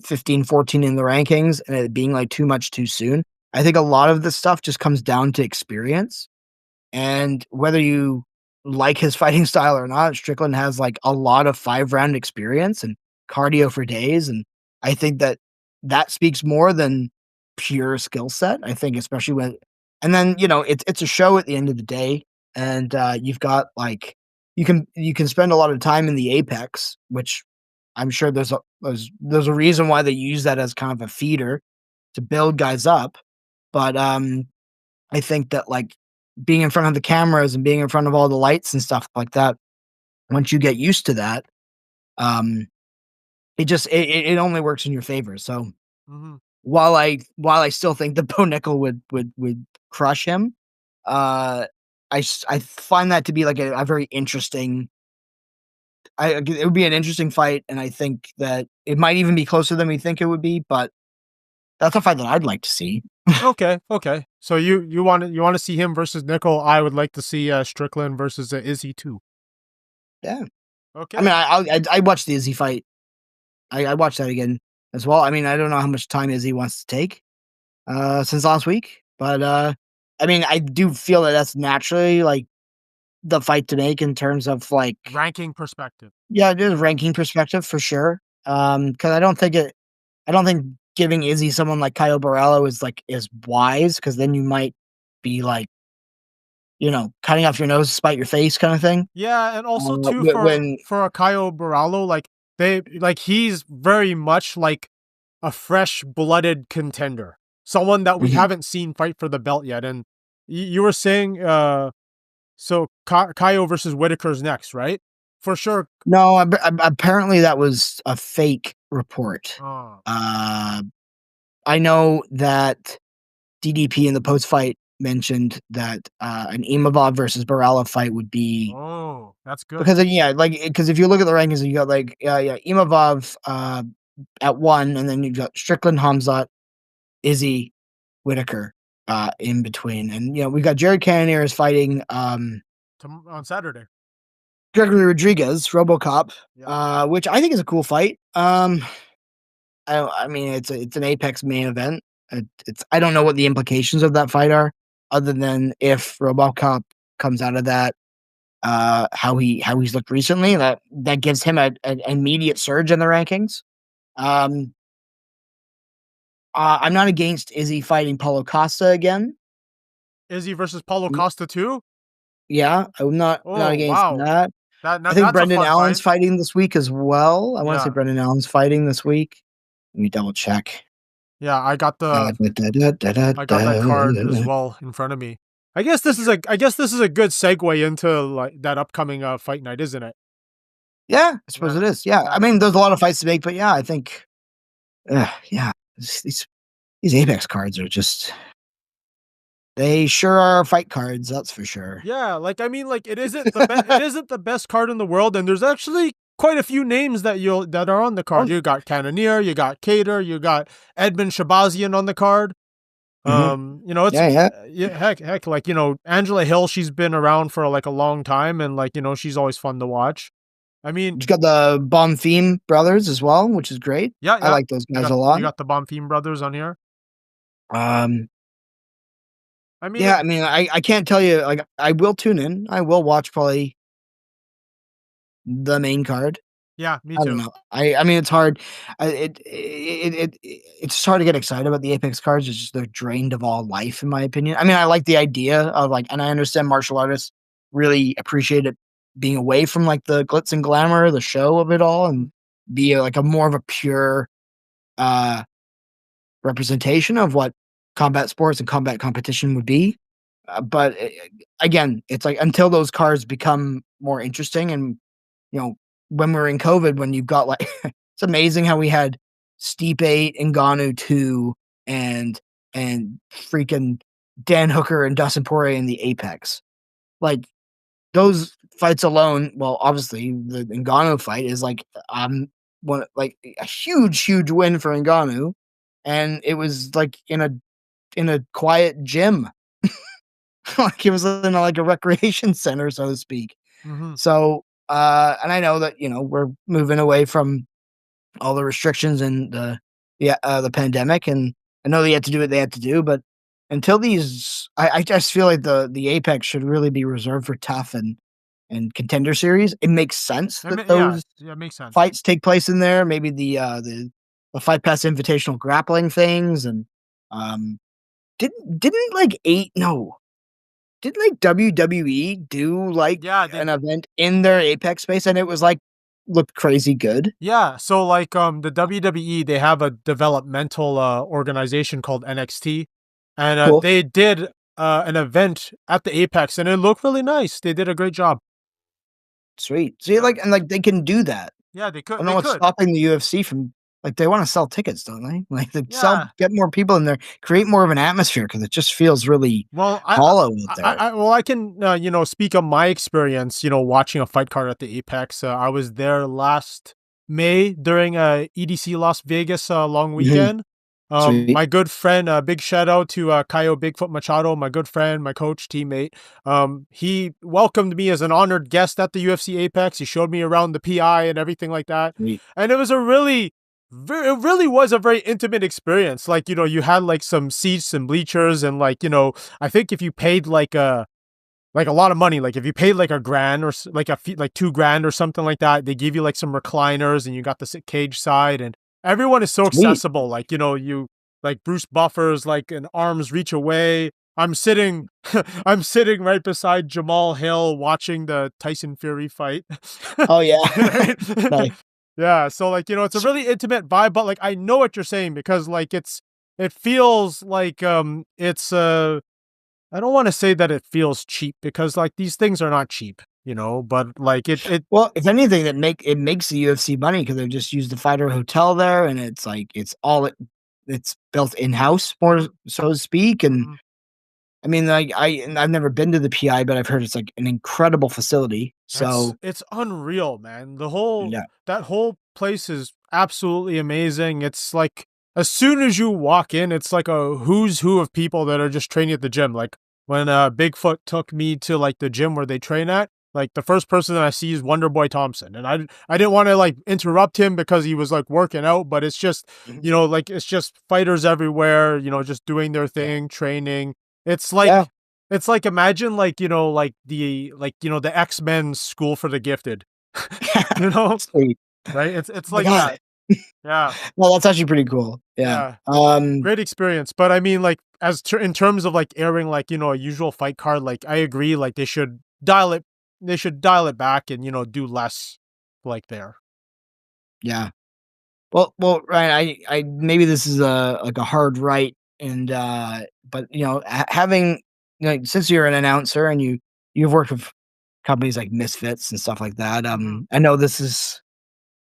15, 14 in the rankings and it being like too much too soon. I think a lot of this stuff just comes down to experience. And whether you like his fighting style or not, Strickland has like a lot of 5-round experience and cardio for days. And I think that speaks more than pure skill set. I think, especially when, and then, it's a show at the end of the day. And you've got like, you can spend a lot of time in the Apex, which I'm sure there's a reason why they use that as kind of a feeder to build guys up. But I think that like being in front of the cameras and being in front of all the lights and stuff like that, once you get used to that, it only works in your favor. So while I still think that Bo Nickel would crush him, I find that to be like a very interesting. It would be an interesting fight, and I think that it might even be closer than we think it would be. But that's a fight that I'd like to see. Okay. So you want to see him versus Nickel? I would like to see Strickland versus Izzy too. Yeah. Okay. I mean, I watched the Izzy fight. I watched that again as well. I mean, I don't know how much time Izzy wants to take since last week, but I mean, I do feel that that's naturally like the fight to make in terms of like ranking perspective. Yeah, it is ranking perspective for sure. Because I don't think giving Izzy someone like Caio Borrello is wise, because then you might be like, cutting off your nose to spite your face kind of thing. Yeah, and also too for a Caio Borrello, he's very much like a fresh-blooded contender, someone that we haven't seen fight for the belt yet. And you were saying, so Caio versus Whitaker's next, right? For sure. No, apparently that was a fake report. Oh. I know that DDP in the post-fight mentioned that an Imavov versus Borrello fight would be. Oh, that's good. Because if you look at the rankings, you got Imavov at 1, and then you got Strickland, Hamzat, Izzy, Whitaker in between, and we got Jared Cannonier is fighting on Saturday. Gregory Rodrigues, RoboCop, which I think is a cool fight. I mean, it's an Apex main event. I don't know what the implications of that fight are, other than if RoboCop comes out of that, how he's looked recently. That gives him an immediate surge in the rankings. I'm not against Izzy fighting Paulo Costa again. Izzy versus Paulo Costa too? Yeah, I'm not against that. I think Brendan Allen's fighting this week as well. I want to say Brendan Allen's fighting this week. Let me double check. Yeah, I got that card as well in front of me. I guess this is a good segue into like that upcoming fight night, isn't it? Yeah, I suppose it is. Yeah, I mean, there's a lot of fights to make, but yeah, I think, these Apex cards are just. They sure are fight cards, that's for sure. Yeah, it isn't the best card in the world, and there's actually quite a few names that are on the card. You got Cannonier, you got Cater, you got Edmund Shabazian on the card. You know, it's heck, like, you know, Angela Hill, she's been around for like a long time, and like, you know, she's always fun to watch. I mean, you got the Bonfim brothers as well, which is great. Yeah, I like those guys a lot. You got the Bonfim brothers on here. I mean, I can't tell you. Like, I will tune in. I will watch probably the main card. Yeah, me too. I don't know. I mean, it's hard. It's hard to get excited about the Apex cards. It's just they're drained of all life, in my opinion. I mean, I like the idea of like, and I understand martial artists really appreciate it being away from like the glitz and glamour, the show of it all, and be like a more of a pure representation of what combat sports and combat competition would be. But again, it's like until those cards become more interesting, and you know, when we're in COVID, when you've got like, it's amazing how we had Stipe, Ngannou 2, and freaking Dan Hooker and Dustin Poirier in the Apex. Like those fights alone, well, obviously the Ngannou fight is like one like a huge win for Ngannou, and it was like in a quiet gym. Like it was in like a recreation center, so to speak. So and I know that, you know, we're moving away from all the restrictions and the pandemic, and I know they had to do what they had to do, but until these, I just feel like the Apex should really be reserved for tough and contender series. It makes sense that those makes sense. Fights take place in there. Maybe the Fight Pass Invitational grappling things, and didn't like didn't like WWE do like an event in their Apex space, and it was like looked crazy good? Yeah, so like the WWE, they have a developmental organization called NXT, and Cool. they did an event at the Apex, and it looked really nice. They did a great job. Sweet. See, like, and like they can do that. Yeah, they could. I don't know what's stopping the UFC from, like, they want to sell tickets, don't they? Like, they get more people in there, create more of an atmosphere, because it just feels really hollow out there. I can, you know, speak of my experience, you know, watching a fight card at the Apex. I was there last May during EDC Las Vegas long weekend. My good friend, big shout out to Caio Bigfoot Machado, my good friend, my coach, teammate. He welcomed me as an honored guest at the UFC Apex. He showed me around the PI and everything like that. And it was it really was a very intimate experience. Like, you know, you had like some seats and bleachers, and like, you know, I think if you paid like a lot of money, like if you paid like $1,000 or like $2,000 or something like that, they give you like some recliners, and you got the cage side, and everyone is so accessible. Like, you know, you like Bruce Buffer's like an arm's reach away. I'm sitting right beside Jamal Hill watching the Tyson Fury fight. Oh yeah. Nice. Yeah, so like, you know, it's a really intimate vibe, but like I know what you're saying, because like it feels like it's I don't want to say that it feels cheap, because like these things are not cheap, you know, but like it well, if anything, it makes the UFC money, because they've just used the fighter hotel there, and it's like it's built in-house, more so to speak. And I mean, like I've never been to the PI, but I've heard it's like an incredible facility. So it's unreal, man. That whole place is absolutely amazing. It's like as soon as you walk in, it's like a who's who of people that are just training at the gym. Like when Bigfoot took me to like the gym where they train at, like the first person that I see is Wonderboy Thompson, and I didn't want to like interrupt him because he was like working out, but it's just you know, like it's just fighters everywhere, you know, just doing their thing, training. It's like imagine like, you know, like the X-Men School for the Gifted, you know, right? It's like that. Yeah. Well, that's actually pretty cool. Yeah. Great experience. But I mean, like in terms of like airing like, you know, a usual fight card, like I agree, like they should dial it back and, you know, do less like there. Yeah. Well, Ryan, I maybe this is a hard right, and but you know, having, you know, since you're an announcer and you've worked with companies like Misfits and stuff like that, I know this is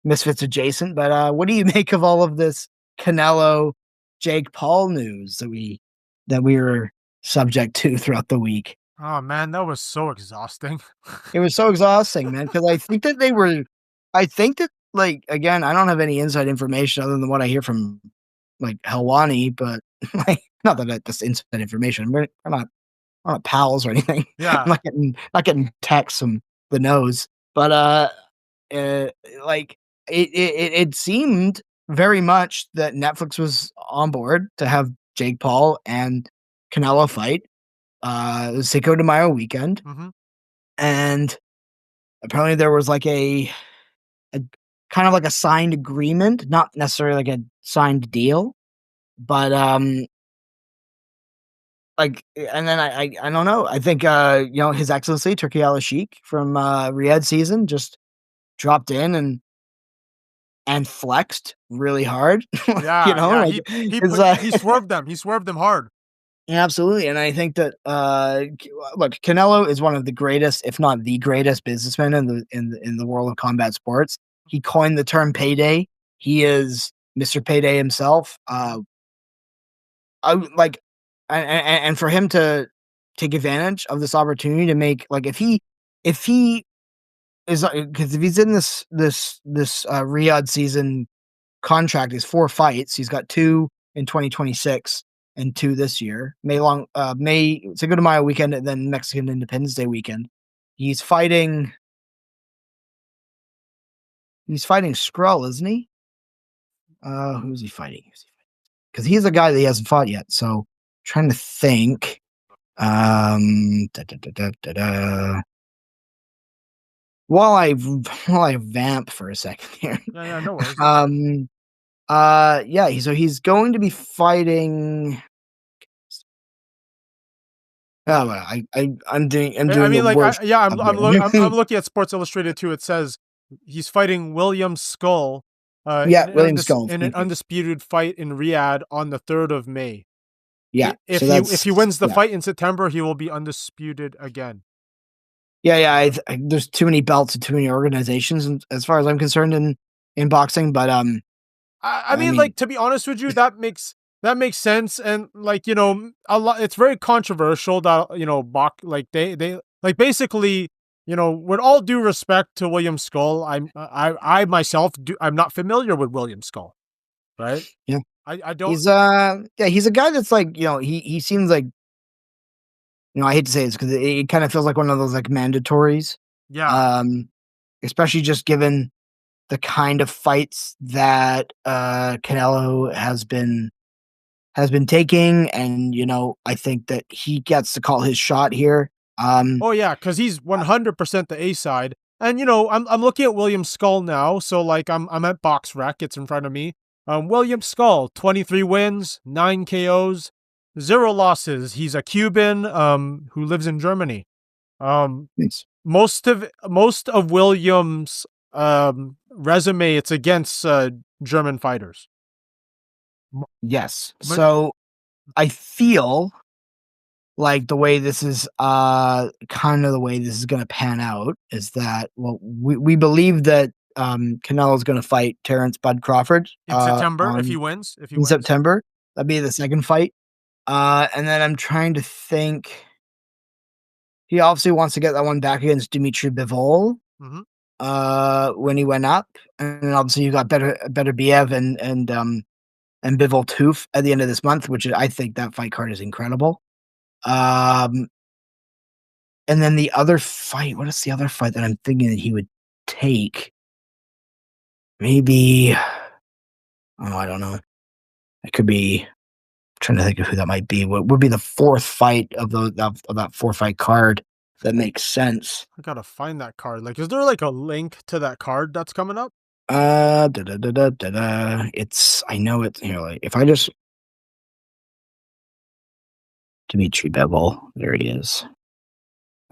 Misfits adjacent, but what do you make of all of this Canelo Jake Paul news that we were subject to throughout the week? Oh man, that was so exhausting. It was so exhausting, man, because I think that, like, again, I don't have any inside information other than what I hear from like Helwani, but like not that that's inside information. We're not pals or anything. Yeah. I'm not getting texts from the nose. But like it seemed very much that Netflix was on board to have Jake Paul and Canelo fight. It was Cinco de Mayo weekend, and apparently there was like a kind of like a signed agreement, not necessarily like a signed deal, but like, and then I don't know. I think His Excellency Turki Alalshikh from Riyadh season just dropped in and flexed really hard. Yeah, he swerved them. He swerved them hard. Absolutely, and I think that look, Canelo is one of the greatest, if not the greatest, businessman in the world of combat sports. He coined the term payday. He is Mr. Payday himself. And for him to take advantage of this opportunity to make, like, if he is, because if he's in this Riyadh season contract is 4 fights, he's got 2 in 2026 and 2 this year. Cinco de Mayo weekend and then Mexican Independence Day weekend. He's fighting Skrull, isn't he? Who's he fighting? Because he's a guy that he hasn't fought yet. So trying to think. While I vamp for a second here. Yeah, no worries. So he's going to be fighting. Oh, I'm doing. I'm looking at Sports Illustrated too. It says he's fighting William Skull. William Skull in an undisputed fight in Riyadh on the 3rd of May. Yeah, if he wins the fight in September, he will be undisputed again. Yeah. There's too many belts and too many organizations, as far as I'm concerned, in boxing. But I mean, like, to be honest with you, that makes sense, and like, a lot. It's very controversial that they basically, with all due respect to William Skull, I myself I'm not familiar with William Skull, right? Yeah, I don't. He's a guy that's like, he seems like, I hate to say this because it kind of feels like one of those like mandatories. Yeah. Especially just given the kind of fights that Canelo has been taking, and I think that he gets to call his shot here. Oh yeah, because he's 100% the A side, and I'm looking at William Skull now. So like I'm at Box Rec. It's in front of me. William Skull, 23 wins, 9 KOs, 0 losses. He's a Cuban who lives in Germany. Thanks. Most of Williams' resume, it's against German fighters. Yes. So I feel like the way this is kind of the way this is going to pan out is that, well, we believe that Canelo is going to fight Terrence Bud Crawford in September if he wins. September, that'd be the second fight. And then I'm trying to think. He obviously wants to get that one back against Dimitri Bivol when he went up, and obviously you got better Biev and Bivol Tooth at the end of this month, which I think that fight card is incredible. And then the other fight, what is the other fight that I'm thinking that he would take? Maybe, I don't know. It could be, I'm trying to think of who that might be. What would be the 4th fight of that 4-fight card that makes sense? I gotta find that card. Like, is there like a link to that card that's coming up? It's, I know it's here. Like, if I just Dimitri Bivol, there he is.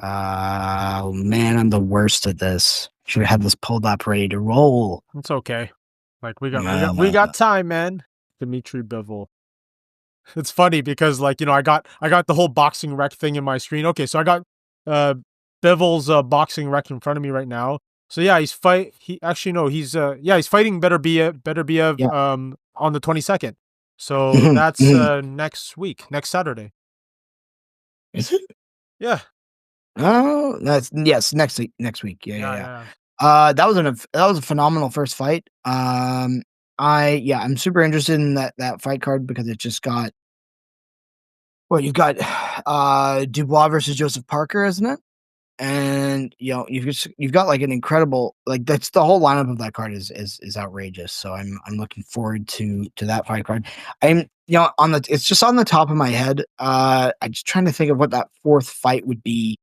Oh man, I'm the worst at this. Should have had this pulled up, ready to roll. It's okay. Like we got time, man. Dimitri Bivol. It's funny because, like, I got the whole Boxing Rec thing in my screen. Okay, so I got Bivol's Boxing Rec in front of me right now. So yeah, he's fighting Better Biev on the 22nd. So that's next week, next Saturday. Is it? Yeah. Oh, next week. Yeah. That was a phenomenal first fight. I'm super interested in that fight card because it just got Well, you've got Dubois versus Joseph Parker, isn't it? And you've got like an incredible, like, that's the whole lineup of that card is outrageous. So I'm looking forward to that fight card. I'm it's just on the top of my head. I'm just trying to think of what that fourth fight would be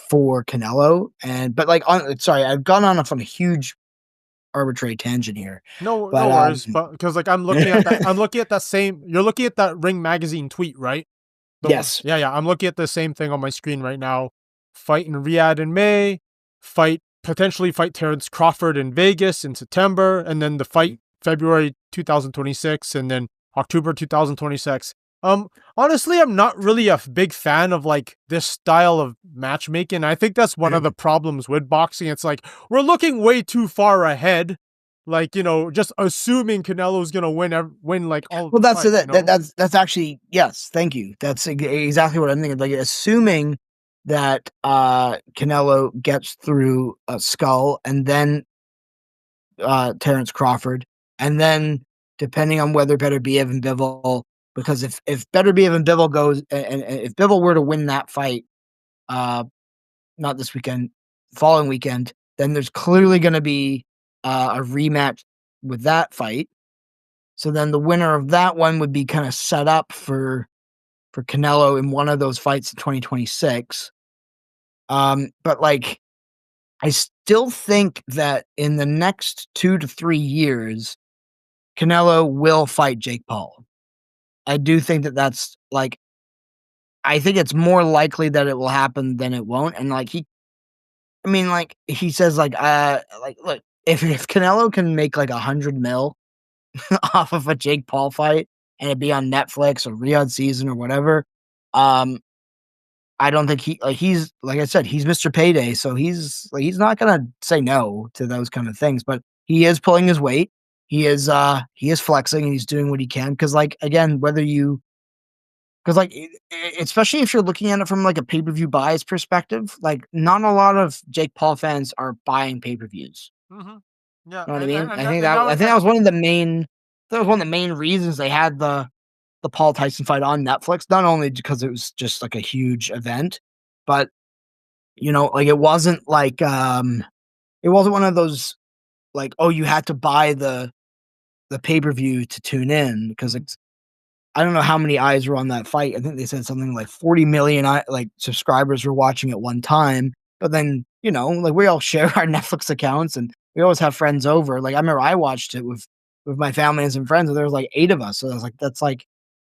for Canelo. I've gone on a huge arbitrary tangent here. No worries, but because like I'm looking at that, you're looking at that Ring Magazine tweet, right? Yes. Yeah. I'm looking at the same thing on my screen right now. Fight in Riyadh in May, potentially fight Terence Crawford in Vegas in September, and then the fight February 2026, and then October 2026. Honestly, I'm not really a big fan of like this style of matchmaking. I think that's one of the problems with boxing. It's like we're looking way too far ahead. Like, just assuming Canelo's gonna win like all. Well, that's actually, yes. Thank you. That's exactly what I'm thinking. Like, assuming that Canelo gets through Skull and then Terence Crawford, and then depending on whether Beterbiev and Bivol, because if Beterbiev and Bivol goes, and if Bivol were to win that fight, not this weekend, following weekend, then there's clearly going to be a rematch with that fight. So then the winner of that one would be kind of set up for Canelo in one of those fights in 2026. But like, I still think that in the next 2 to 3 years, Canelo will fight Jake Paul. I do think that that's like, I think it's more likely that it will happen than it won't. And like he says look, if Canelo can make like 100 mil off of a Jake Paul fight and it be on Netflix or Riyadh Season or whatever, I don't think he's like I said, he's Mr. Payday, so he's not gonna say no to those kind of things. But he is pulling his weight. He is flexing and he's doing what he can. Because like, again, especially if you're looking at it from like a pay-per-view buys perspective, like not a lot of Jake Paul fans are buying pay-per-views. Mm-hmm. Yeah, you know what I mean. I think that was one of the main reasons they had the Paul Tyson fight on Netflix, not only because it was just like a huge event, but like it wasn't one of those like, oh, you had to buy the pay-per-view to tune in, because I don't know how many eyes were on that fight. I think they said something like 40 million subscribers were watching at one time. But then, like we all share our Netflix accounts and we always have friends over. Like I remember I watched it with my family and some friends, and there was like 8 of us. So I was like, that's like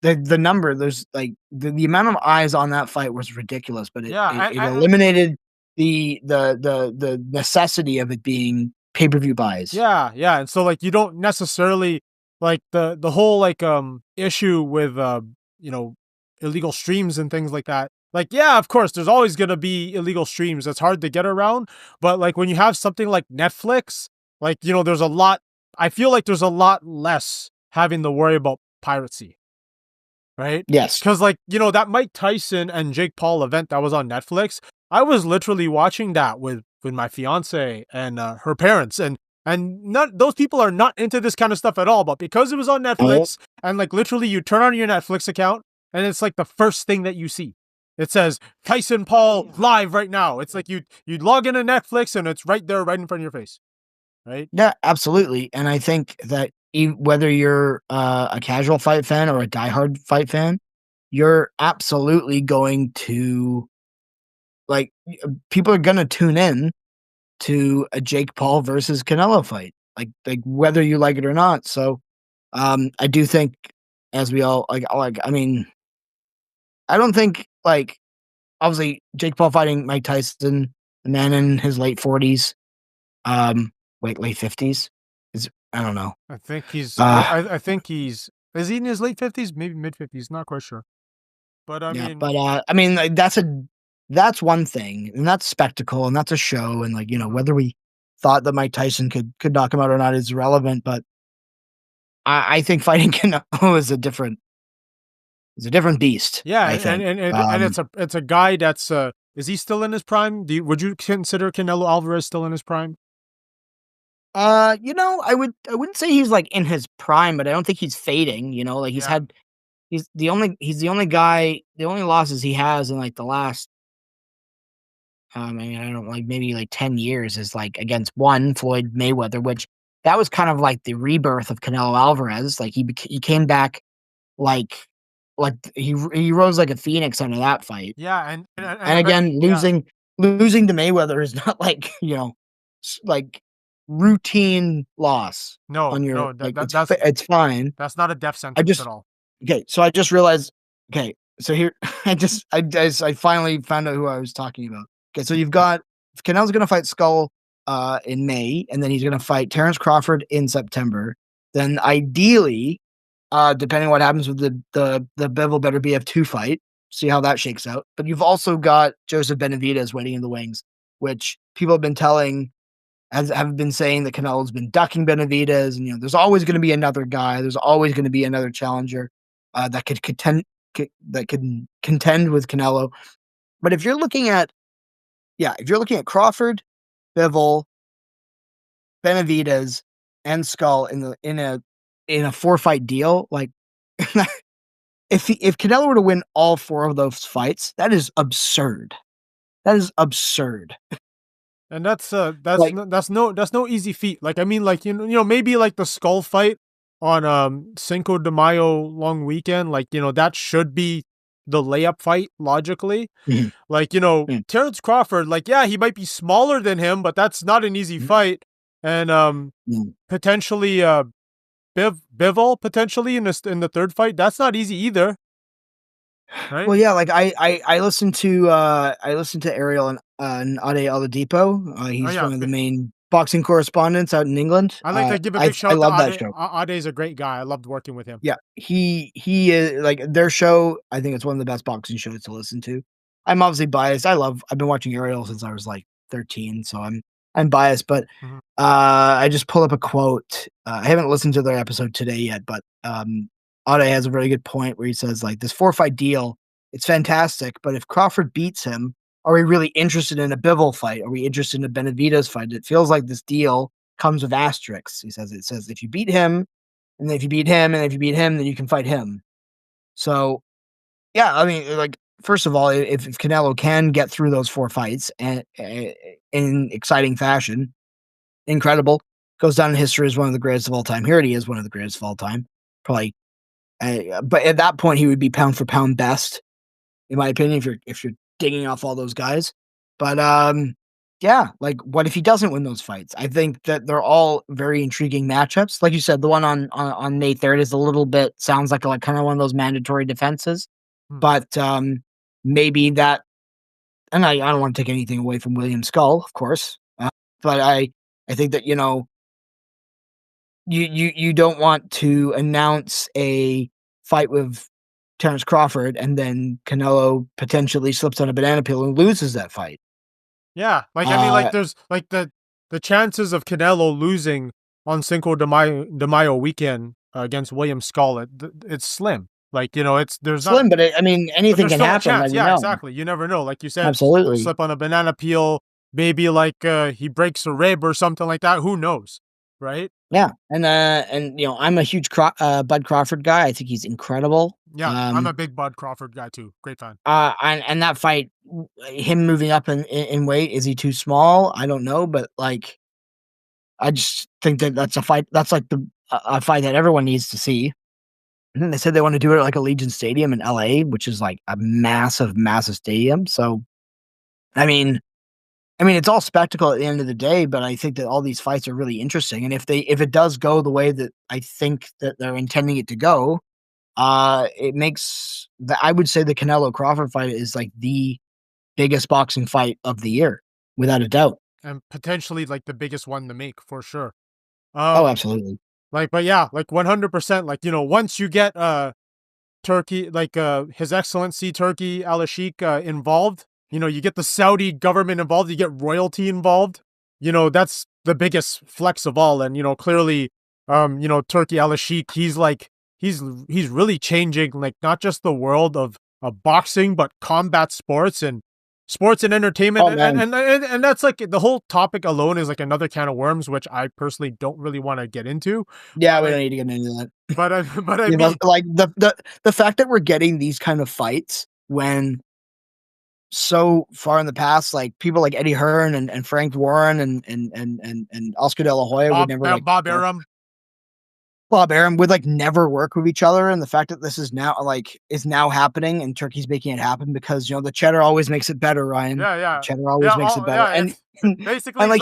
the number. There's like the amount of eyes on that fight was ridiculous, but it eliminated the necessity of it being pay-per-view buys. Yeah. And so like you don't necessarily like the whole like issue with illegal streams and things like that. Like, yeah, of course, there's always gonna be illegal streams. That's hard to get around. But like when you have something like Netflix, like there's a lot. I feel like there's a lot less having to worry about piracy, right? Yes, because like that Mike Tyson and Jake Paul event that was on Netflix. I was literally watching that with my fiance and her parents, and those people are not into this kind of stuff at all. But because it was on Netflix, and like literally you turn on your Netflix account and it's like the first thing that you see. It says Tyson Paul live right now. It's like you log into Netflix and it's right there, right in front of your face. Right? Yeah, absolutely. And I think that whether you're a casual fight fan or a diehard fight fan, you're absolutely going to like, people are going to tune in to a Jake Paul versus Canelo fight, like whether you like it or not. So, I do think, as we all I mean, I don't think like, obviously Jake Paul fighting Mike Tyson, a man in his late 40s, late 50s, I don't know. I think he's. I think he's. Is he in his late 50s? Maybe mid 50s. Not quite sure. But I mean, like, that's one thing, and that's spectacle, and that's a show, and like whether we thought that Mike Tyson could knock him out or not is irrelevant. But I think fighting Canelo is a different beast. Yeah, I think. And it's a guy that's. Is he still in his prime? Would you consider Canelo Alvarez still in his prime? I wouldn't say he's like in his prime, but I don't think he's fading. Like he's had he's the only guy. The only losses he has in like the last, I mean, I don't like maybe like 10 years is like against one Floyd Mayweather, which that was kind of like the rebirth of Canelo Alvarez. Like he came back like he rose like a phoenix under that fight. Yeah, and again, losing to Mayweather is not like, like routine loss. No, on your no, it's fine. That's not a death sentence at all. Okay, so I just realized. Okay, so here I finally found out who I was talking about. Okay, so you've got Canelo's going to fight Skull in May, and then he's going to fight Terrence Crawford in September. Then ideally, depending on what happens with the Bivol better BF2 fight, see how that shakes out. But you've also got Joseph Benavidez waiting in the wings, which people have been have been saying that Canelo's been ducking Benavidez, and there's always going to be another guy. There's always going to be another challenger that could contend with Canelo. But if you're looking at Crawford, Bivol, Benavidez, and Skull in a 4-fight deal, like if Canelo were to win all 4 of those fights, that is absurd. That is absurd. And that's no easy feat. Like, I mean, like, maybe like the Skull fight on Cinco de Mayo long weekend, like, that should be the layup fight logically. Mm-hmm. Like, Terrence Crawford, like, yeah, he might be smaller than him, but that's not an easy fight. And potentially Bivol potentially in the third fight, that's not easy either. Right? Well, yeah, like I listened to Ariel and Ade Oladipo. He's one of the main boxing correspondents out in England. I like to give a big shout out. I love that show. Ade's a great guy. I loved working with him. Yeah, he is like their show. I think it's one of the best boxing shows to listen to. I'm obviously biased. I've been watching Ariel since I was like 13, so I'm biased. But I just pull up a quote. I haven't listened to their episode today yet, but Ade has a very good point where he says, like, this 4-fight deal, it's fantastic, but if Crawford beats him, are we really interested in a Bivol fight? Are we interested in a Benavidez fight? It feels like this deal comes with asterisks. He says, if you beat him, and then if you beat him, and if you beat him, then you can fight him. So, yeah, I mean, like, first of all, if Canelo can get through those 4 fights and in exciting fashion, incredible. Goes down in history as one of the greatest of all time. He already is one of the greatest of all time. Probably. But at that point, he would be pound for pound best, in my opinion, if you're digging off all those guys. But yeah, like, what if he doesn't win those fights? I think that they're all very intriguing matchups. Like you said, the one on May 3rd is a little bit sounds like kind of one of those mandatory defenses. But maybe that, and I don't want to take anything away from William Skull, of course, but I think that You don't want to announce a fight with Terrence Crawford and then Canelo potentially slips on a banana peel and loses that fight. Yeah, like I mean, like there's like the chances of Canelo losing on Cinco de Mayo weekend against William Skull, it's slim. Like, there's slim, but I mean, anything can happen. Yeah, exactly. You never know. Like you said, absolutely. Slip on a banana peel, maybe like he breaks a rib or something like that. Who knows? Right? Yeah, and I'm a huge Bud Crawford guy. I think he's incredible. Yeah, I'm a big Bud Crawford guy too. Great fan. And that fight, him moving up in weight, is he too small? I don't know, but like, I just think that that's a fight. That's like a fight that everyone needs to see. And then they said they want to do it at like Allegiant Stadium in LA, which is like a massive, massive stadium. So, I mean, it's all spectacle at the end of the day, but I think that all these fights are really interesting. And if it does go the way that I think that they're intending it to go, it makes I would say the Canelo Crawford fight is like the biggest boxing fight of the year, without a doubt. And potentially like the biggest one to make for sure. Oh, absolutely. Like, but yeah, like 100%, like, once you get, Turki, like, His Excellency Turki Alalshikh, involved, you get the Saudi government involved, you get royalty involved, that's the biggest flex of all. And, clearly, Turki Alalshikh, he's really changing, like, not just the world of boxing, but combat sports. And sports and entertainment, and that's like the whole topic alone is like another can of worms, which I personally don't really want to get into. Yeah, we don't need to get into that. But I mean, like the fact that we're getting these kind of fights when so far in the past, like people like Eddie Hearn and Frank Warren and Oscar De La Hoya would never like Bob Arum. Bob Arum would like never work with each other, and the fact that this is now happening and Turkey's making it happen because the cheddar always makes it better, Ryan. Yeah. Cheddar always makes it better, and basically, and like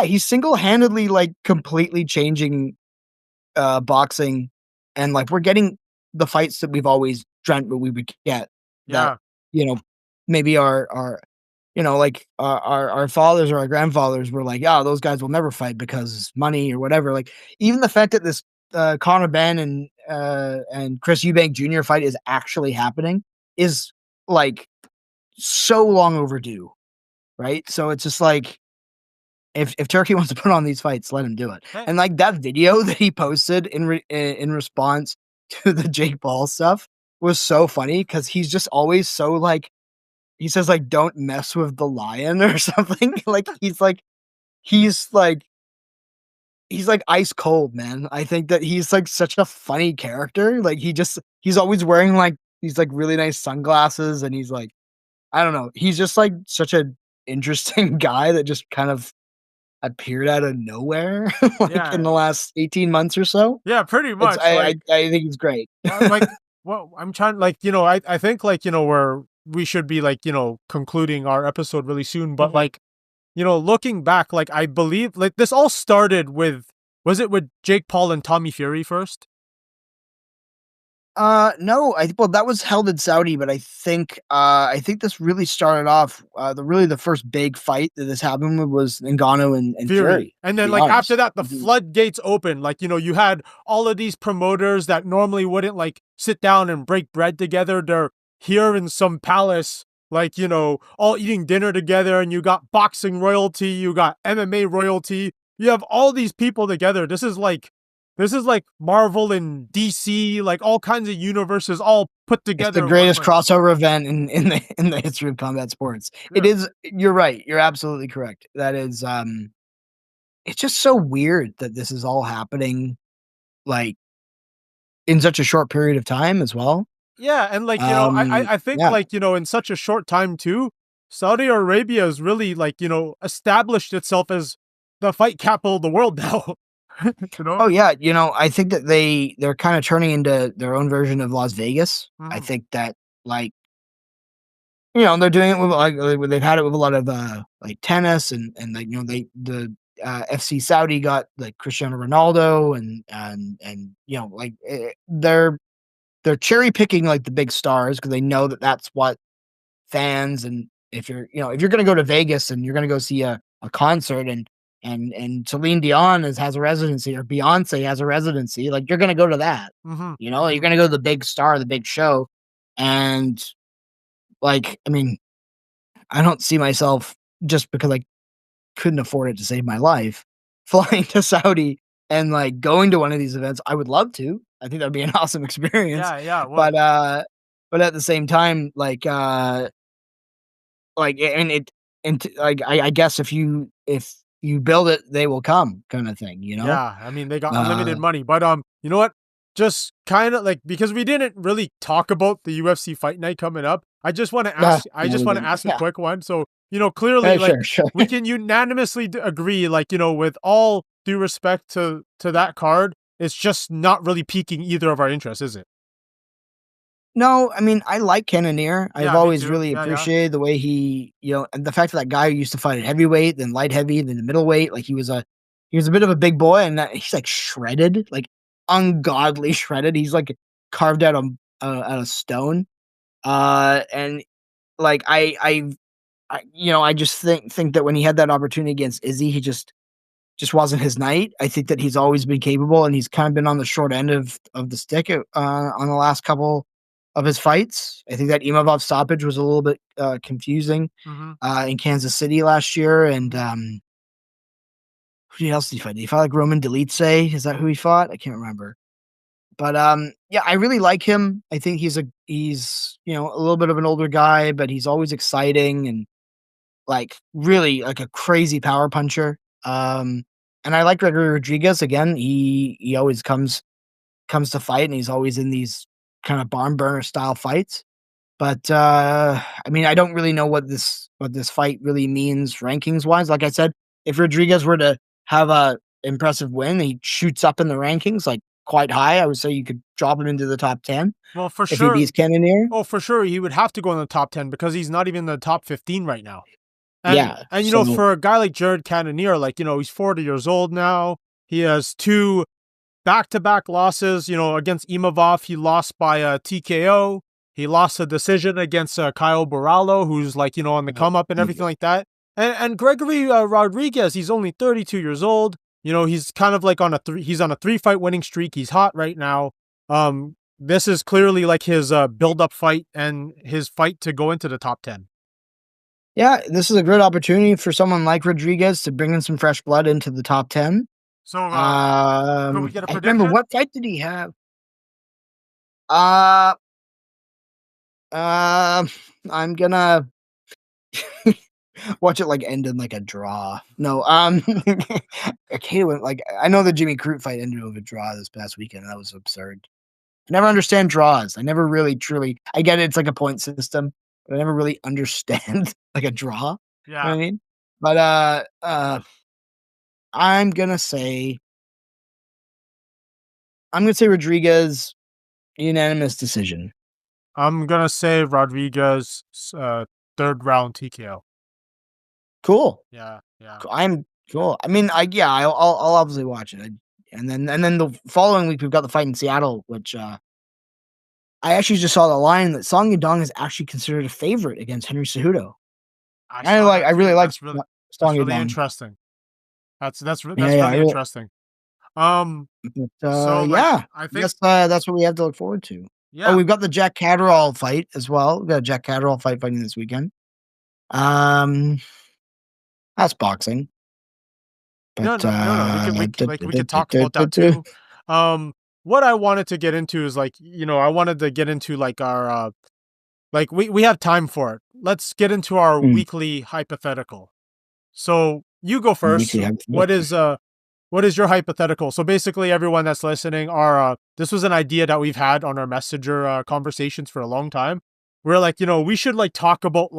he's single-handedly like completely changing boxing, and like we're getting the fights that we've always dreamt that we would get. Yeah, that, maybe our like our fathers or our grandfathers were like, yeah, those guys will never fight because money or whatever. Like even the fact that this Conor Benn and Chris Eubank Jr. fight is actually happening is like so long overdue, right? So it's just like if Turkey wants to put on these fights, let him do it. And like that video that he posted in response to the Jake Paul stuff was so funny because he's just always so like. He says like, "Don't mess with the lion" or something. Like he's ice cold, man. I think that he's like such a funny character. Like he's always wearing like these like really nice sunglasses, and he's like, I don't know. He's just like such an interesting guy that just kind of appeared out of nowhere, in the last 18 months or so. Yeah, pretty much. I think he's great. Well, I'm trying I think we should be concluding our episode really soon, but looking back, like I believe like this all started with, was it with Jake Paul and Tommy Fury first? No, that was held in Saudi, but I think this really started off, the first big fight that this happened with was Ngannou and Fury. And then after that, the floodgates opened. Like, you had all of these promoters that normally wouldn't like sit down and break bread together. They're here in some palace, all eating dinner together, and you got boxing royalty, you got MMA royalty, you have all these people together. This is like Marvel and DC, like all kinds of universes all put together. It's the greatest crossover event in the history of combat sports. Yeah. It is. You're right. You're absolutely correct. That is. It's just so weird that this is all happening, like, in such a short period of time as well. Yeah, and I think in such a short time too, Saudi Arabia has really established itself as the fight capital of the world now. Oh yeah, I think that they're kind of turning into their own version of Las Vegas. I think that they're doing it with they've had it with a lot of tennis and the FC Saudi got like Cristiano Ronaldo and they're cherry picking like the big stars because they know that that's what fans, and if you're going to go to Vegas and you're going to go see a concert and Celine Dion has a residency, or Beyonce has a residency, like you're going to go to that, you're going to go to the big star, the big show. And I don't see myself, just because I couldn't afford it to save my life, flying to Saudi and going to one of these events. I would love to. I think that'd be an awesome experience. Yeah. Well, but at the same time, I guess if you build it, they will come, kind of thing, Yeah, I mean, they got unlimited money, but you know what? Just kind of because we didn't really talk about the UFC Fight Night coming up. I just want to ask. A quick one. So clearly, sure. We can unanimously agree, with all due respect to that card, it's just not really piquing either of our interests, is it? No, I mean, I like Cannonier. I've always really appreciated the way he, and the fact that guy who used to fight at heavyweight, then light heavy, then the middleweight, he was a bit of a big boy, and he's shredded, ungodly shredded. He's carved out of stone. And I just think that when he had that opportunity against Izzy, he just wasn't his night. I think that he's always been capable, and he's kind of been on the short end of the stick on the last couple of his fights. I think that Imavov stoppage was a little bit confusing in Kansas City last year. And who else did he fight? Did he fight Roman Dolidze? Is that who he fought? I can't remember. But yeah, I really like him. I think he's a little bit of an older guy, but he's always exciting and like really like a crazy power puncher. And I like Gregory Rodrigues again. He always comes to fight, and he's always in these kind of barn burner style fights. But I mean, I don't really know what this fight really means rankings wise. Like I said, if Rodrigues were to have a impressive win, he shoots up in the rankings like quite high. I would say you could drop him into the top 10. Well, for if sure, he beats Cannonier. Oh, for sure, he would have to go in the top 10 because he's not even in the top 15 right now. And, yeah, and you know, for a guy like Jared Cannonier, like he's 40 years old now. He has 2 back-to-back losses. Against Imavov, he lost by TKO. He lost a decision against Kyle Borrallo, who's on the come up and everything like that. And Gregory Rodrigues, he's only 32 years old. He's kind of like on a 3-fight winning streak. He's hot right now. This is clearly like his build-up fight and his fight to go into the top 10. Yeah, this is a great opportunity for someone like Rodrigues to bring in some fresh blood into the top 10. So, can we get a prediction? I remember, what fight did he have? I'm gonna watch it like end in like a draw. No, Akeda went like, I know the Jimmy Crute fight ended with a draw this past weekend. That was absurd. I never understand draws. I never really truly. I get it, it's like a point system, but I never really understand like a draw. Yeah, you know what I mean. But I'm gonna say Rodrigues unanimous decision. I'm gonna say Rodrigues 3rd round TKO. Cool. Yeah. I'm cool. I mean, I'll obviously watch it, and then the following week we've got the fight in Seattle, which I actually just saw the line that Song Yadong is actually considered a favorite against Henry Cejudo. I really like Song Yadong. That's really interesting. That's really interesting. I think that's what we have to look forward to. Yeah. Oh, we've got the Jack Catterall fight as well. We've got a Jack Catterall fighting this weekend. That's boxing. But, no. We could talk about that too. What I wanted to get into is I wanted to get into like our we have time for it. Let's get into our weekly hypothetical. So you go first. What is your hypothetical? So basically, everyone that's listening, this was an idea that we've had on our messenger conversations for a long time. We're like, we should talk about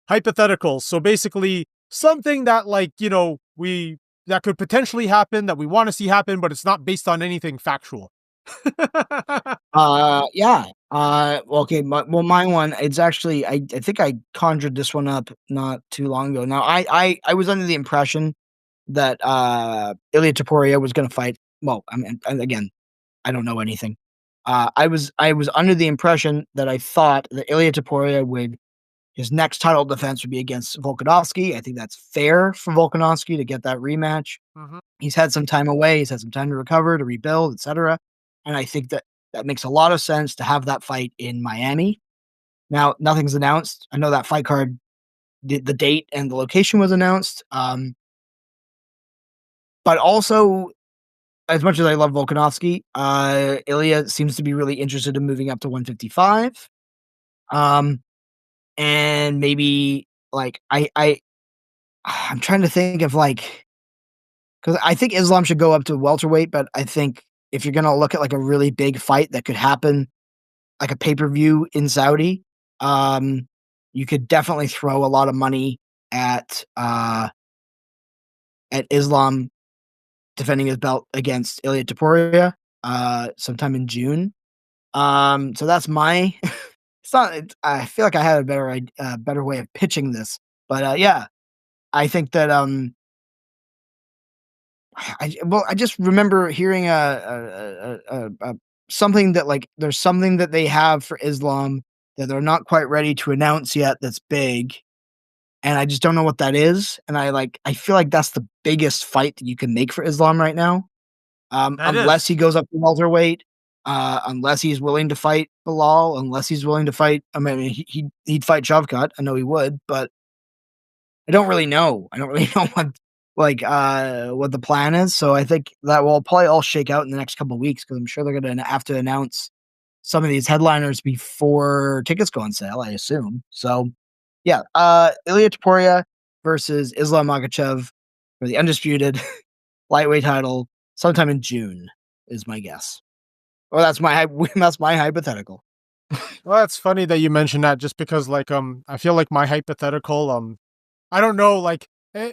hypotheticals. So basically, something that that could potentially happen, that we want to see happen, but it's not based on anything factual. Yeah. Okay. My one, it's actually, I think I conjured this one up not too long ago. Now, I was under the impression that Ilia Topuria was going to fight. Well, I mean, again, I don't know anything. I was under the impression that I thought that Ilia Topuria his next title defense would be against Volkanovski. I think that's fair for Volkanovski to get that rematch. Mm-hmm. He's had some time away. He's had some time to recover, to rebuild, etc. And I think that makes a lot of sense to have that fight in Miami. Now, nothing's announced. I know that fight card, the date and the location was announced. But also, as much as I love Volkanovski, Ilia seems to be really interested in moving up to 155. And maybe I'm trying to think of because I think Islam should go up to welterweight, but I think if you're gonna look at a really big fight that could happen, like a pay-per-view in Saudi, you could definitely throw a lot of money at Islam defending his belt against Ilia Topuria sometime in June. So that's my I feel like I had a better way of pitching this, but yeah, I think that I just remember hearing something that there's something that they have for Islam that they're not quite ready to announce yet that's big, and I just don't know what that is, and I feel like that's the biggest fight that you can make for Islam right now, unless he goes up to welterweight. Unless he's willing to fight Bilal, unless he's willing to fight, he'd fight Shavkat. I know he would, but I don't really know. I don't really know like what the plan is. So I think that will probably all shake out in the next couple of weeks because I'm sure they're going to have to announce some of these headliners before tickets go on sale, I assume. So yeah, Ilia Topuria versus Islam Makhachev for the undisputed lightweight title sometime in June is my guess. Or that's my hypothetical. Well, that's funny that you mentioned that just because like I feel like my hypothetical I don't know, like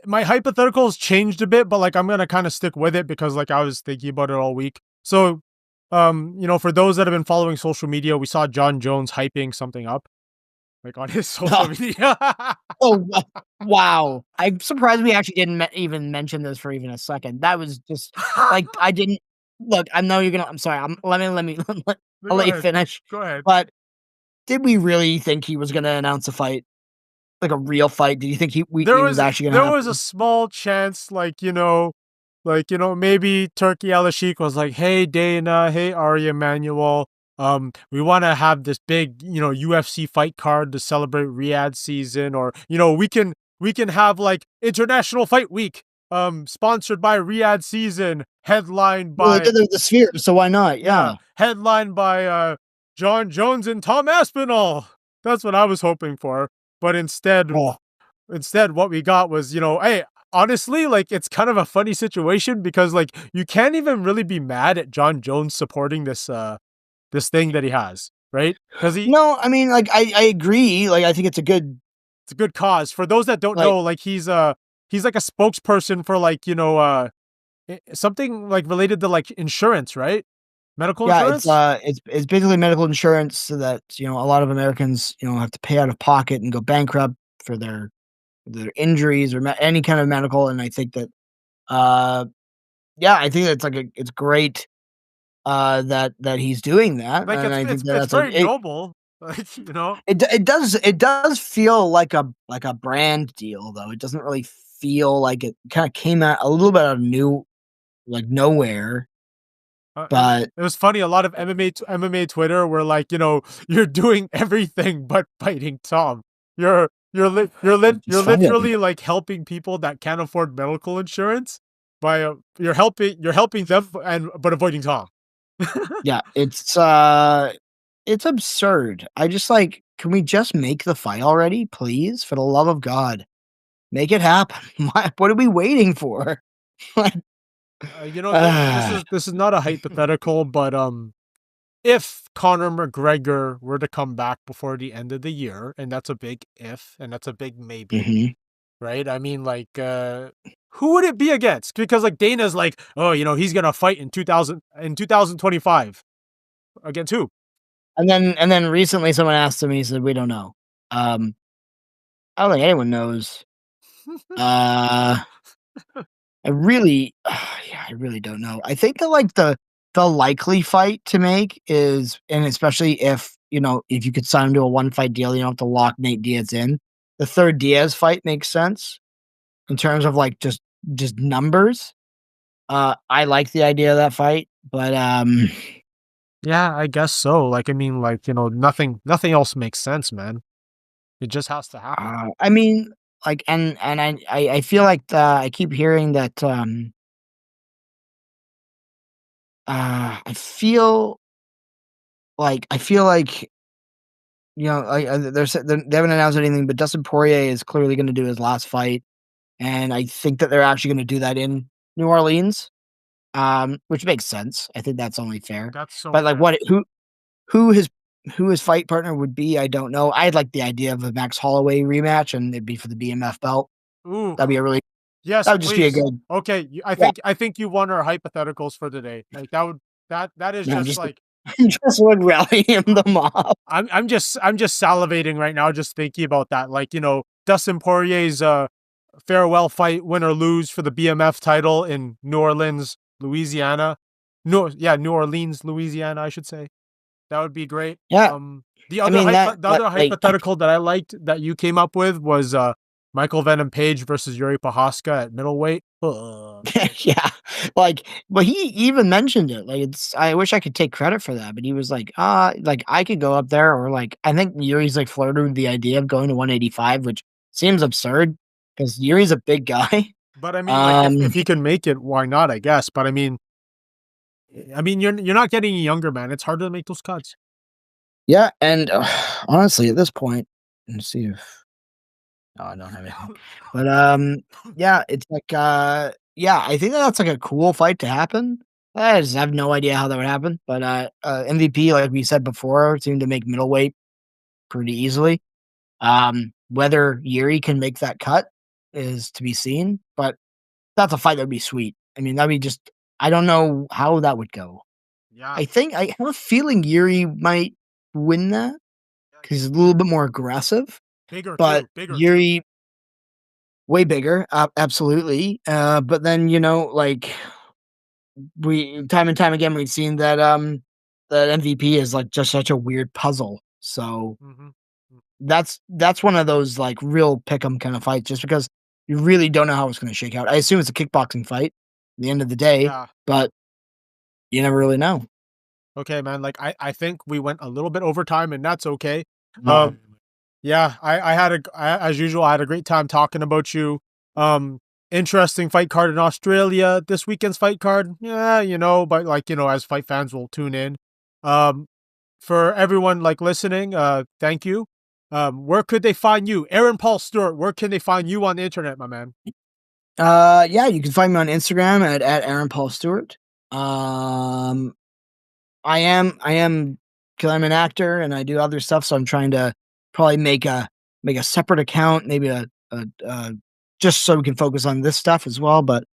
my hypotheticals changed a bit, but like I'm gonna kind of stick with it because like I was thinking about it all week. So you know, for those that have been following social media, we saw John Jones hyping something up like on his social media. Oh wow! I'm surprised we actually didn't even mention this for even a second. That was just like I didn't look. I know you're gonna. I'm sorry. Let me. I'll let you finish. Go ahead. But did we really think he was gonna announce a fight, like a real fight? Did you think he was actually gonna? There was a small chance, like you know, maybe Turki Alalshikh was like, "Hey Dana, hey Ari Emanuel, we want to have this big, you know, UFC fight card to celebrate Riyadh season, or you know, we can have like International Fight Week, sponsored by Riyadh season, headlined by they did the Sphere, so why not? Yeah, headlined by John Jones and Tom Aspinall. That's what I was hoping for, but instead, what we got was, you know, hey, honestly, like it's kind of a funny situation because like you can't even really be mad at John Jones supporting this this thing that he has, right? Because no, I mean, like I agree. Like I think it's a good cause. For those that don't know, like he's like a spokesperson for like, you know, something like related to like insurance, right? Medical insurance. It's basically medical insurance so that, you know, a lot of Americans, you know, have to pay out of pocket and go bankrupt for their injuries or any kind of medical. And I think that, yeah, I think it's like it's great that he's doing that. Like and I think it's very noble. Like, you know, it does feel like a brand deal though. It doesn't really feel like it kind of came out a little bit out of nowhere. But it was funny. A lot of MMA Twitter were like, you know, you're doing everything but fighting Tom. You're literally like helping people that can't afford medical insurance by you're helping them but avoiding Tom. Yeah, it's absurd. I just like, can we just make the fight already, please? For the love of God, make it happen. What are we waiting for? Like, you know, this is not a hypothetical, but if Conor McGregor were to come back before the end of the year, and that's a big if, and that's a big maybe, right? I mean, like, who would it be against? Because like Dana's like, oh, you know, he's gonna fight in 2025 against who? And then recently someone asked him, and he said, "We don't know." I don't think anyone knows. I really don't know. I think that like the likely fight to make is, and especially if, you know, if you could sign him to a one fight deal, you don't have to lock Nate Diaz in. The third Diaz fight makes sense in terms of like just numbers. I like the idea of that fight, but yeah, I guess so. Like, I mean, like, you know, nothing else makes sense, man. It just has to happen. I mean, like, and I feel like I keep hearing that I feel like, you know, like they haven't announced anything, but Dustin Poirier is clearly going to do his last fight, and I think that they're actually going to do that in New Orleans, which makes sense. I think that's only fair. That's so. But like, who his fight partner would be, I don't know. I'd like the idea of a Max Holloway rematch, and it'd be for the BMF belt. Ooh, that'd be a really yes. That would just be a good. Okay, I think you won our hypotheticals for today. Like that is just like. Just would rally him the mob. I'm just salivating right now just thinking about that. Like, you know, Dustin Poirier's farewell fight, win or lose for the BMF title in New Orleans, Louisiana. New Orleans, Louisiana, I should say. That would be great. Yeah. The other hypothetical that I liked that you came up with was Michael Venom Page versus Yuri Prochazka at middleweight. Yeah, like, but he even mentioned it. Like, I wish I could take credit for that, but he was like, like I could go up there, or like I think Yuri's like flirted with the idea of going to 185, which seems absurd because Yuri's a big guy. But I mean, like, if he can make it, why not? I guess. But I mean, you're not getting younger, man. It's harder to make those cuts. Yeah, and honestly, at this point, let's see if I don't have anything. But yeah, it's like yeah, I think that's like a cool fight to happen. I just have no idea how that would happen. But MVP, like we said before, seemed to make middleweight pretty easily. Whether Yuri can make that cut is to be seen, but that's a fight that would be sweet. I mean, that'd be just I don't know how that would go. Yeah. I think I have a feeling Yuri might win that because he's a little bit more aggressive. Bigger, but bigger Yuri too. Way bigger, absolutely. But then like we time and time again we've seen that that MVP is like just such a weird puzzle. So that's one of those like real pick'em kind of fights, just because you really don't know how it's going to shake out. I assume it's a kickboxing fight at the end of the day, but you never really know. Okay, man. Like I think we went a little bit over time, and that's okay. Yeah, as usual, I had a great time talking about you. Interesting fight card in Australia. This weekend's fight card, yeah, but like, as fight fans will tune in. For everyone like listening, thank you. Where could they find you? Aaron Paul Stewart, where can they find you on the internet, my man? Yeah, you can find me on Instagram at Aaron Paul Stewart. I am because I'm an actor and I do other stuff, so I'm trying to probably make a separate account, maybe a just so we can focus on this stuff as well. But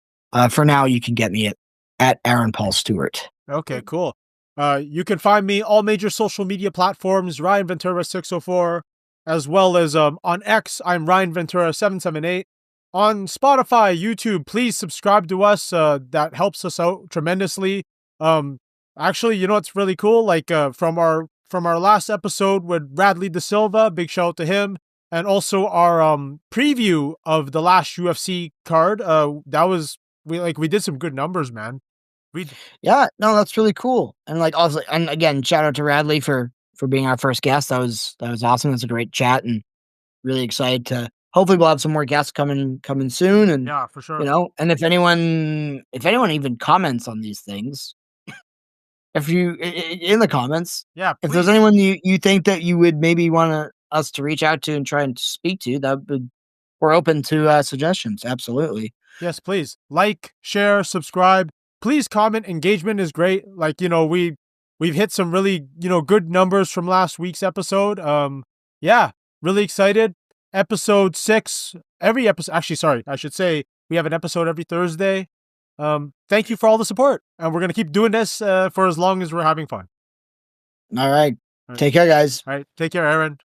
for now, you can get me at Aaron Paul Stewart. Okay, cool. You can find me all major social media platforms, Ryan Ventura 604, as well as on X, I'm Ryan Ventura 778. On Spotify, YouTube, please subscribe to us. That helps us out tremendously. Actually, what's really cool? Like from our last episode with Radley De Silva, big shout out to him, and also our preview of the last UFC card. We did some good numbers, man. Yeah, no, that's really cool. And like also, and again, shout out to Radley for being our first guest. That was awesome. That's a great chat, and really excited to hopefully we'll have some more guests coming soon. And yeah, for sure. And if anyone even comments on these things, if you in the comments, yeah, if there's anyone you think that you would maybe want us to reach out to and try and speak to, we're open to suggestions. Absolutely. Yes, please like, share, subscribe. Please comment. Engagement is great. Like, we've hit some really, good numbers from last week's episode. Yeah, really excited. Episode 6, every episode. Actually, sorry, I should say we have an episode every Thursday. Thank you for all the support, and we're going to keep doing this for as long as we're having fun. All right. Take care, guys. All right. Take care, Aaron.